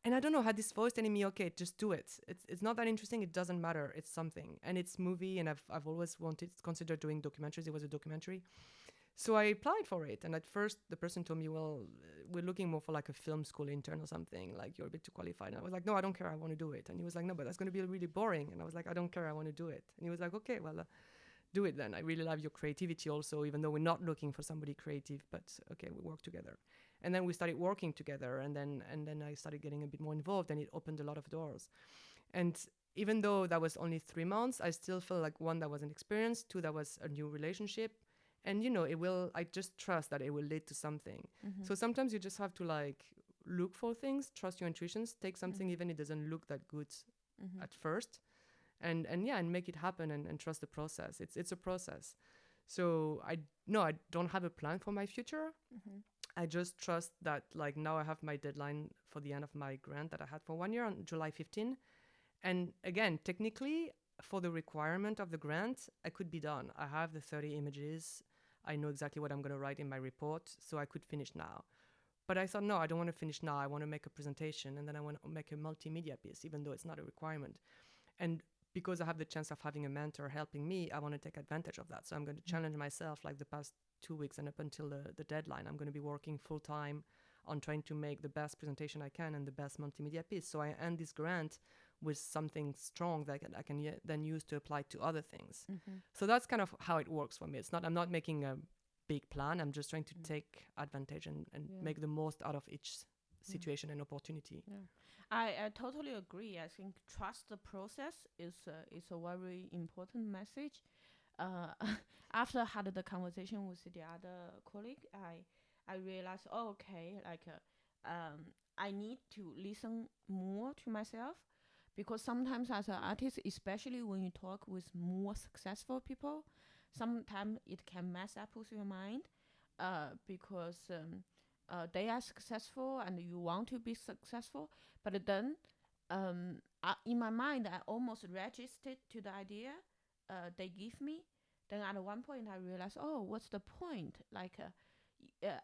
and I don't know, had this voice telling me, okay, just do it. It's not that interesting. It doesn't matter. It's something, and it's movie, and I've always wanted considered doing documentaries. It was a documentary, so I applied for it. And at first, the person told me, well, we're looking more for like a film school intern or something. Like you're a bit too qualified. And I was like, no, I don't care. I want to do it. And he was like, no, but that's going to be really boring. And I was like, I don't care. I want to do it. And he was like, okay, well, do it then. I really love your creativity also, even though we're not looking for somebody creative, but okay, we work together. And then we started working together, and then I started getting a bit more involved, and it opened a lot of doors. And even though that was only 3 months, I still felt like, one, that was an experience, two, that was a new relationship. And you know, I just trust that it will lead to something. Mm-hmm. So sometimes you just have to like look for things, trust your intuitions, take something Mm-hmm. even if it doesn't look that good Mm-hmm. at first, and yeah, and make it happen, and trust the process. It's a process. So I don't have a plan for my future. Mm-hmm. I just trust that, like, now I have my deadline for the end of my grant that I had for 1 year on July 15. And again, technically, for the requirement of the grant, I could be done. I have the 30 images. I know exactly what I'm going to write in my report, so I could finish now. But I thought, no, I don't want to finish now. I want to make a presentation, and then I want to make a multimedia piece, even though it's not a requirement. And because I have the chance of having a mentor helping me, I want to take advantage of that. So I'm going to challenge myself, like the past 2 weeks and up until the deadline. I'm going to be working full time on trying to make the best presentation I can and the best multimedia piece. So I end this grant with something strong that I can then use to apply to other things. Mm-hmm. So that's kind of how it works for me. I'm not making a big plan. I'm just trying to take advantage and Yeah. make the most out of each situation and opportunity. Yeah, I totally agree. I think trust the process is a very important message. Uh, After I had the conversation with the other colleague, I realized, oh, okay, like I need to listen more to myself, because sometimes as an artist, especially when you talk with more successful people, sometimes it can mess up with your mind, because they are successful and you want to be successful, but then in my mind I almost registered to the idea they give me. Then at one point I realized, oh, what's the point? Like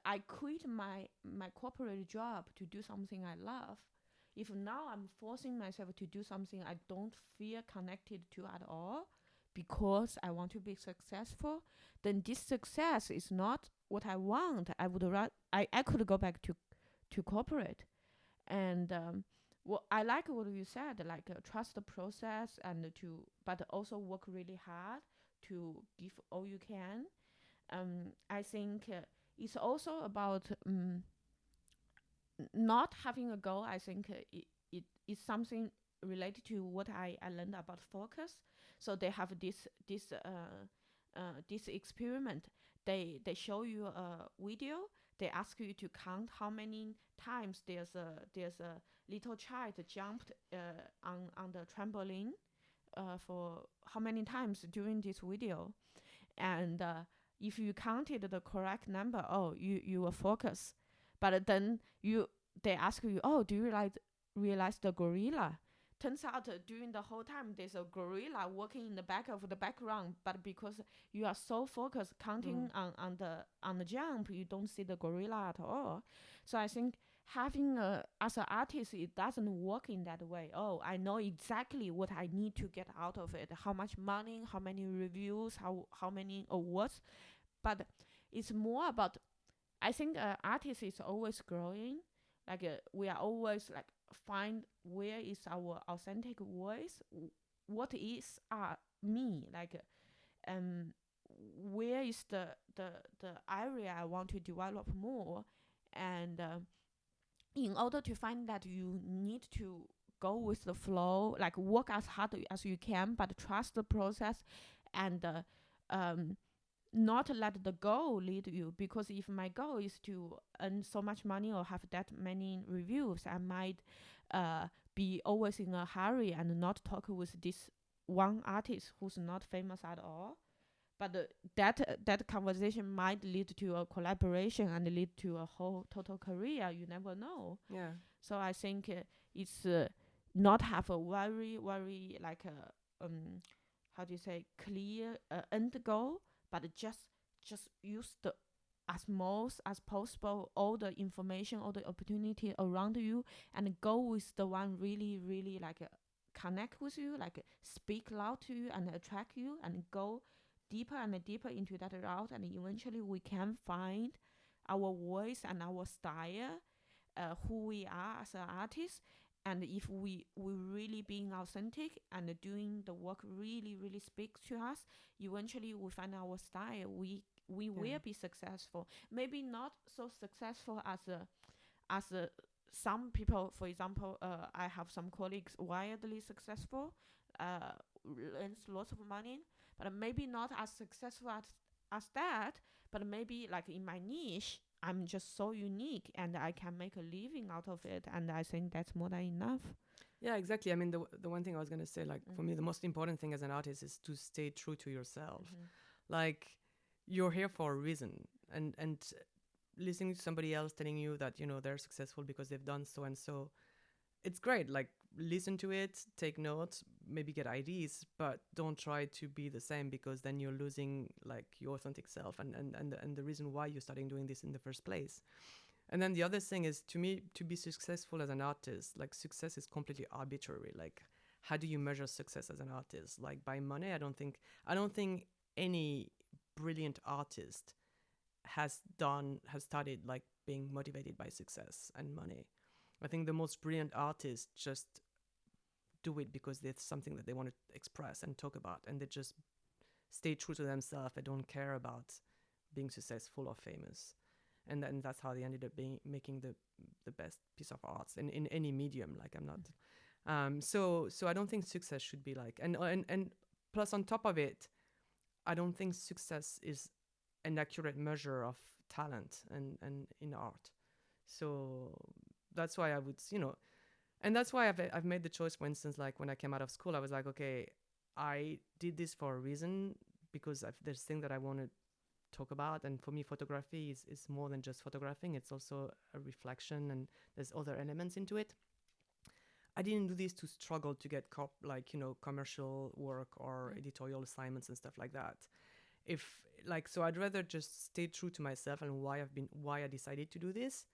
I quit my corporate job to do something I love. If now I'm forcing myself to do something I don't feel connected to at all because I want to be successful, then this success is not what I want. I could go back to corporate. And well, I like what you said, like trust the process, and but also work really hard to give all you can. I think it's also about not having a goal. I think it is something related to what I learned about focus. So they have this experiment. They show you a video. They ask you to count how many times there's a little child jumped on the trampoline for how many times during this video, and if you counted the correct number, oh, you will focus. But then they ask you, oh, do you realize the gorilla? Turns out during the whole time there's a gorilla walking in the back of the background, but because you are so focused counting on the jump, you don't see the gorilla at all. So I think having as an artist, it doesn't work in that way. Oh, I know exactly what I need to get out of it, how much money, how many reviews, how many awards. But it's more about, I think artist is always growing. Like we are always like find where is our authentic voice, what is me, like where is the area I want to develop more. And in order to find that, you need to go with the flow, like work as hard as you can, but trust the process. And not let the goal lead you, because if my goal is to earn so much money or have that many reviews, I might be always in a hurry and not talk with this one artist who's not famous at all. But that conversation might lead to a collaboration and lead to a whole total career. You never know. Yeah. So I think it's not have a very like a how do you say, clear end goal, but just use the as most as possible all the information, all the opportunity around you, and go with the one really like connect with you, like speak loud to you and attract you, and go deeper and deeper into that route, and eventually we can find our voice and our style, who we are as an artist. And if we really being authentic and doing the work really speaks to us, eventually we find our style, we will be successful. Maybe not so successful as some people. For example, I have some colleagues wildly successful, earns lots of money, but maybe not as successful as that. But maybe like in my niche, I'm just so unique and I can make a living out of it. And I think that's more than enough. Yeah, exactly. I mean, the one thing I was gonna say, like for me, the most important thing as an artist is to stay true to yourself. Like you're here for a reason, and listening to somebody else telling you that they're successful because they've done so and so, it's great. Like listen to it, take notes, maybe get ideas, but don't try to be the same, because then you're losing like your authentic self and the reason why you're starting doing this in the first place. And then the other thing is, to me, to be successful as an artist, like success is completely arbitrary. Like how do you measure success as an artist? Like by money? I don't think any brilliant artist has started like being motivated by success and money. I think the most brilliant artists just do it because it's something that they want to express and talk about, and they just stay true to themselves. They don't care about being successful or famous, and then that's how they ended up making the best piece of art in any medium. Like I'm not, so I don't think success should be like, and plus on top of it, I don't think success is an accurate measure of talent and in art. So that's why I would, and that's why I've made the choice. For instance, like when I came out of school, I was like, okay, I did this for a reason, because there's things that I want to talk about, and for me, photography is more than just photographing. It's also a reflection, and there's other elements into it. I didn't do this to struggle to get commercial work or editorial assignments and stuff like that. So I'd rather just stay true to myself and why I decided to do this,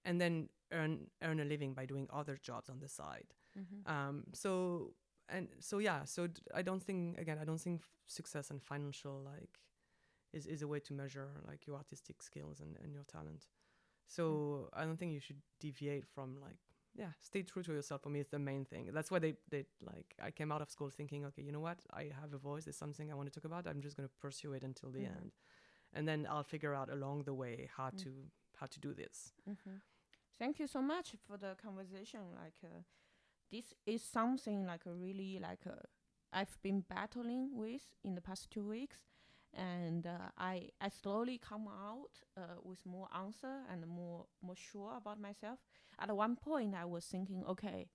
and then earn a living by doing other jobs on the side. So I don't think success and financial is a way to measure like your artistic skills and your talent. So I don't think you should deviate from stay true to yourself. For me, it's the main thing. That's why they I came out of school thinking, okay, you know what? I have a voice. There's something I want to talk about. I'm just going to pursue it until the end. and then I'll figure out along the way how to do this. Thank you so much for the conversation. This is something really I've been battling with in the past 2 weeks, and I slowly come out with more answer and more sure about myself. At one point, I was thinking, okay,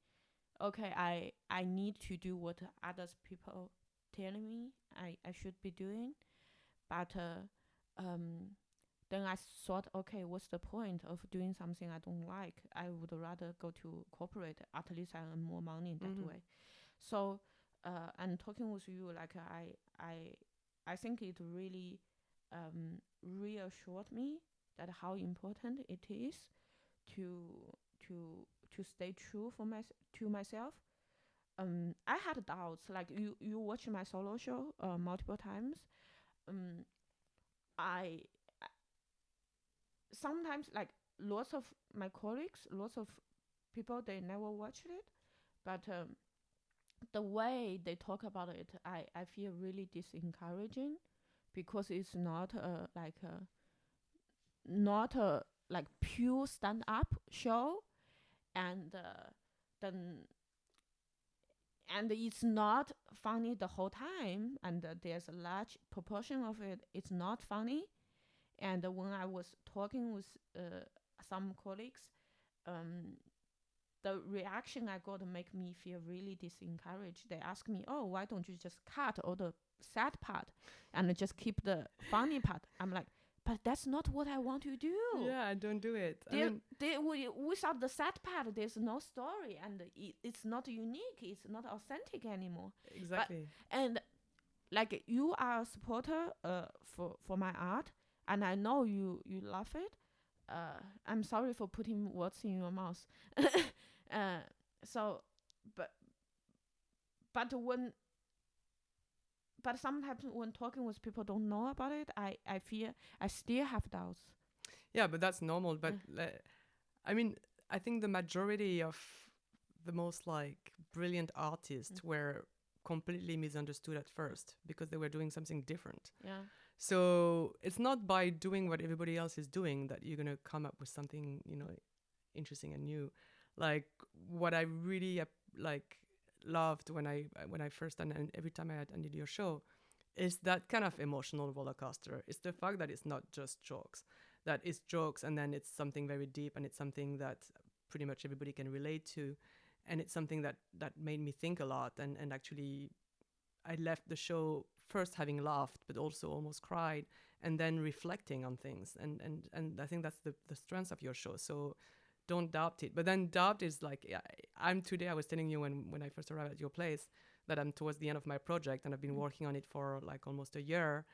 I need to do what others people telling me I should be doing, but then I thought, okay, what's the point of doing something I don't like? I would rather go to corporate. At least I earn more money that way. So, and talking with you, I think it really reassured me that how important it is to to stay true to myself. I had doubts. Like you watch my solo show multiple times. Um, I sometimes lots of my colleagues, lots of people, they never watched it, but the way they talk about it, I feel really disencouraging because it's not a pure stand up show, and then and it's not funny the whole time, and there's a large proportion of it it's not funny. And when I was talking with some colleagues, um, the reaction I got make me feel really disencouraged. They ask me, "Oh, why don't you just cut all the sad part and just keep the funny part?" I'm like, "But that's not what I want to do. Yeah, don't do it. I mean, Without the sad part, there's no story, and it's not unique. It's not authentic anymore." exactly. And you are a supporter for my art, and I know you love it. I'm sorry for putting words in your mouth. So, but but when but sometimes when talking with people don't know about it, I fear I still have doubts. Yeah, but that's normal. But I mean, I think the majority of the most brilliant artists were completely misunderstood at first because they were doing something different. Yeah. So it's not by doing what everybody else is doing that you're gonna come up with something, interesting and new. Like what I really loved when I first and every time I attended your show is that kind of emotional roller coaster. It's the fact that it's not just jokes, that it's jokes and then it's something very deep and it's something that pretty much everybody can relate to, and it's something that made me think a lot, and actually I left the show first having laughed but also almost cried, and then reflecting on things, and I think that's the strength of your show. So don't doubt it. But then doubt is I was telling you when I first arrived at your place that I'm towards the end of my project and I've been working on it for almost a year,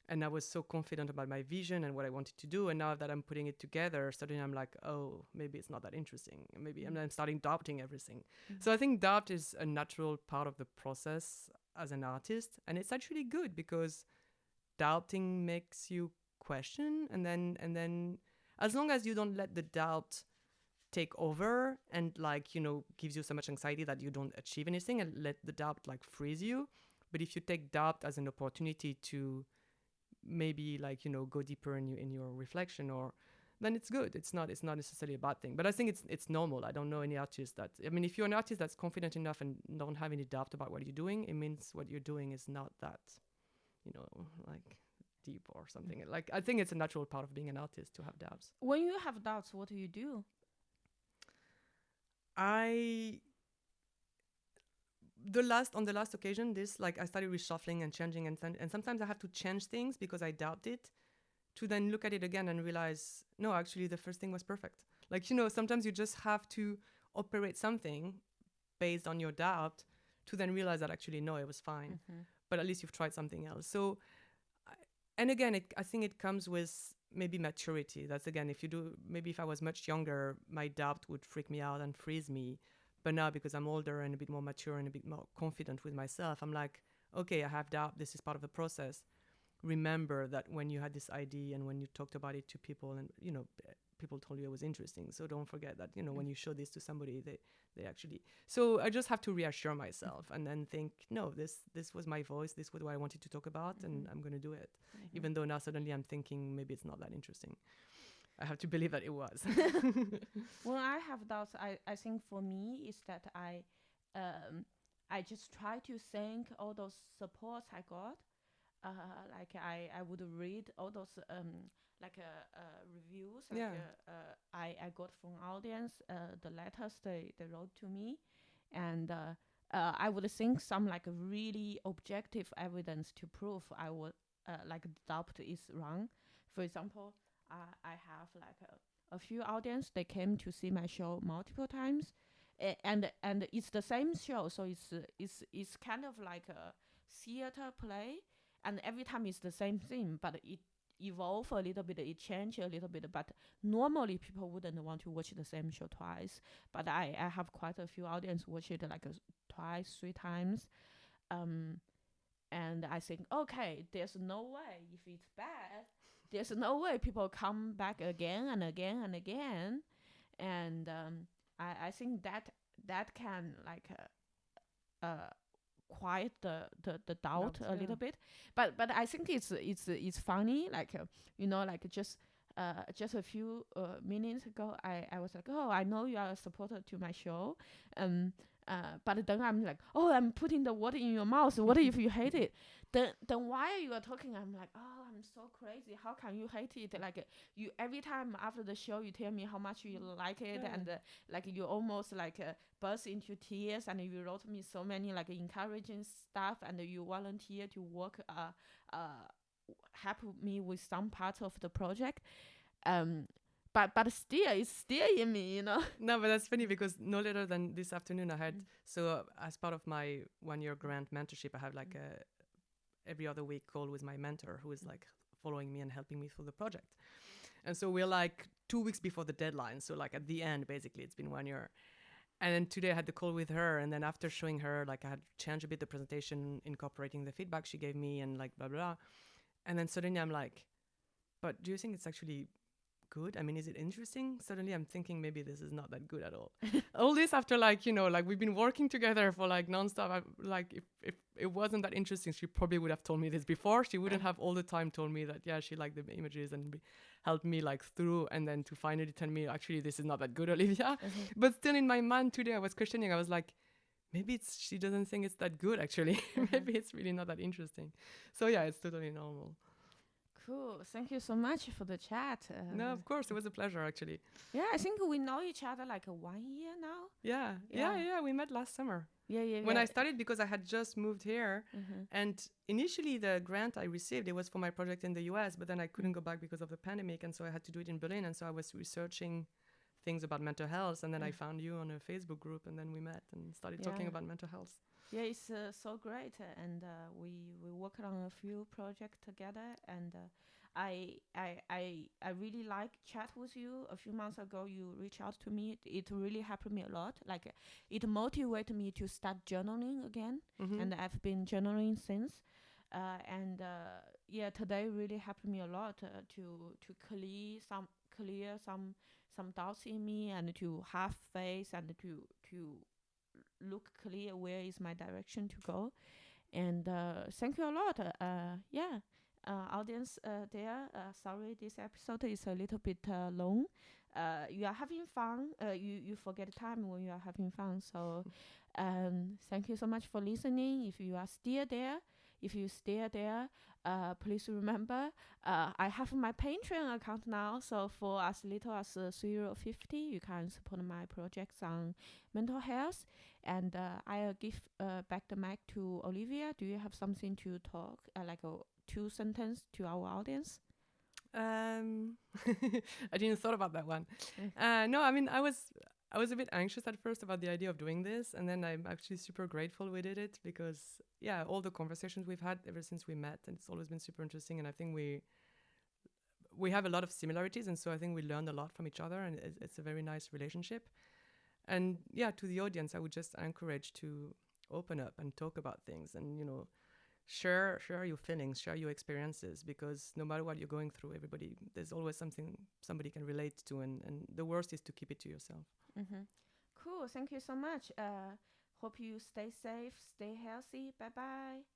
and I was so confident about my vision and what I wanted to do, and now that I'm putting it together, suddenly I'm like, oh, maybe it's not that interesting, maybe and I'm starting doubting everything. So I think doubt is a natural part of the process as an artist, and it's actually good because doubting makes you question, and then as long as you don't let the doubt take over and gives you so much anxiety that you don't achieve anything, and let the doubt freeze you. But if you take doubt as an opportunity to maybe go deeper in your reflection, or then it's good. It's not necessarily a bad thing, but I think it's normal. I don't know any artist that, I mean, if you're an artist that's confident enough and don't have any doubt about what you're doing, it means what you're doing is not that deep or something. I think it's a natural part of being an artist to have doubts. When you have doubts, what do you do? On the last occasion, I started reshuffling and changing, and sometimes I have to change things because I doubt it, to then look at it again and realize, no, actually the first thing was perfect. Sometimes you just have to operate something based on your doubt to then realize that actually, no, it was fine. But at least you've tried something else. So, and again, I think it comes with maybe maturity. That's again, if I was much younger, my doubt would freak me out and freeze me. But now, because I'm older and a bit more mature and a bit more confident with myself, I'm like, okay, I have doubt. This is part of the process. Remember that when you had this idea and when you talked about it to people, and people told you it was interesting. So don't forget that, when you show this to somebody, they actually. So I just have to reassure myself and then think, no, this was my voice. This was what I wanted to talk about, and I'm going to do it. Even though now suddenly I'm thinking maybe it's not that interesting. I have to believe that it was. When I have doubts, I think for me is that I just try to thank all those supports I got. Like I would read all those reviews Yeah. I got from audience, the letters they wrote to me, and I would think some like really objective evidence to prove I would like the doubt is wrong. For example, I have like a few audience, they came to see my show multiple times, and it's the same show, so it's kind of like a theater play, and every time it's the same thing, but it evolve a little bit, it change a little bit. But normally people wouldn't want to watch the same show twice. But I have quite a few audience watch it like twice, 3 times. And I think, okay, there's no way if it's bad, there's no way people come back again and again and again. And I think that can like quiet the doubt a little bit. But I think it's funny, like like just a few minutes ago, I was like, oh, I know you are a supporter to my show, but then I'm like, oh, I'm putting the water in your mouth, what if you hate it? Then while you are talking, I'm like, oh, I'm so crazy, how can you hate it? Like, you every time after the show you tell me how much you like it, and like you almost like burst into tears, and you wrote me so many like encouraging stuff, and you volunteer to work help me with some parts of the project. But still, it's still in me. No, but that's funny because no later than this afternoon I had, so as part of my 1-year grant mentorship, I have like a every other week call with my mentor who is like following me and helping me through the project. And so we're like 2 weeks before the deadline. So like at the end, basically, it's been 1 year. And then today I had the call with her. And then after showing her, like I had changed a bit the presentation, incorporating the feedback she gave me and like blah, blah. And then suddenly I'm like, but do you think it's actually good? I mean, is it interesting? Suddenly I'm thinking maybe this is not that good at all. All this after like, like we've been working together for like nonstop. Like if it wasn't that interesting, she probably would have told me this before. She wouldn't have all the time told me that, yeah, she liked the images and helped me like through, and then to finally tell me, actually, this is not that good, Olivia. But still in my mind today, I was questioning. I was like, maybe she doesn't think it's that good, actually. Maybe it's really not that interesting. So yeah, it's totally normal. Cool. Thank you so much for the chat. No, of course. It was a pleasure, actually. Yeah, I think we know each other like 1 year now. Yeah. We met last summer. Yeah. When I started, because I had just moved here. And initially, the grant I received, it was for my project in the US, but then I couldn't go back because of the pandemic. And so I had to do it in Berlin. And so I was researching things about mental health. And then I found you on a Facebook group. And then we met and started talking about mental health. Yeah, it's so great, and we worked on a few projects together, and I really like chat with you. A few months ago, you reached out to me. It really helped me a lot. Like it motivated me to start journaling again, and I've been journaling since. Today really helped me a lot to clear some doubts in me, and to have faith, and to look clear where is my direction to go. And thank you a lot. Audience there, sorry this episode is a little bit long. You are having fun, you forget time when you are having fun. So thank you so much for listening. If you are still there, please remember, I have my Patreon account now. So for as little as €3.50, you can support my projects on mental health. And I'll give back the mic to Olivia. Do you have something to talk, like a 2 sentence to our audience? I didn't thought about that one. No, I mean, I was a bit anxious at first about the idea of doing this, and then I'm actually super grateful we did it, because all the conversations we've had ever since we met, and it's always been super interesting. And I think we have a lot of similarities, and so I think we learned a lot from each other, and it's a very nice relationship. And to the audience, I would just encourage to open up and talk about things, and share your feelings, share your experiences, because no matter what you're going through, there's always something somebody can relate to, and the worst is to keep it to yourself. Mm-hmm. Cool. Thank you so much. Hope you stay safe, stay healthy. Bye bye.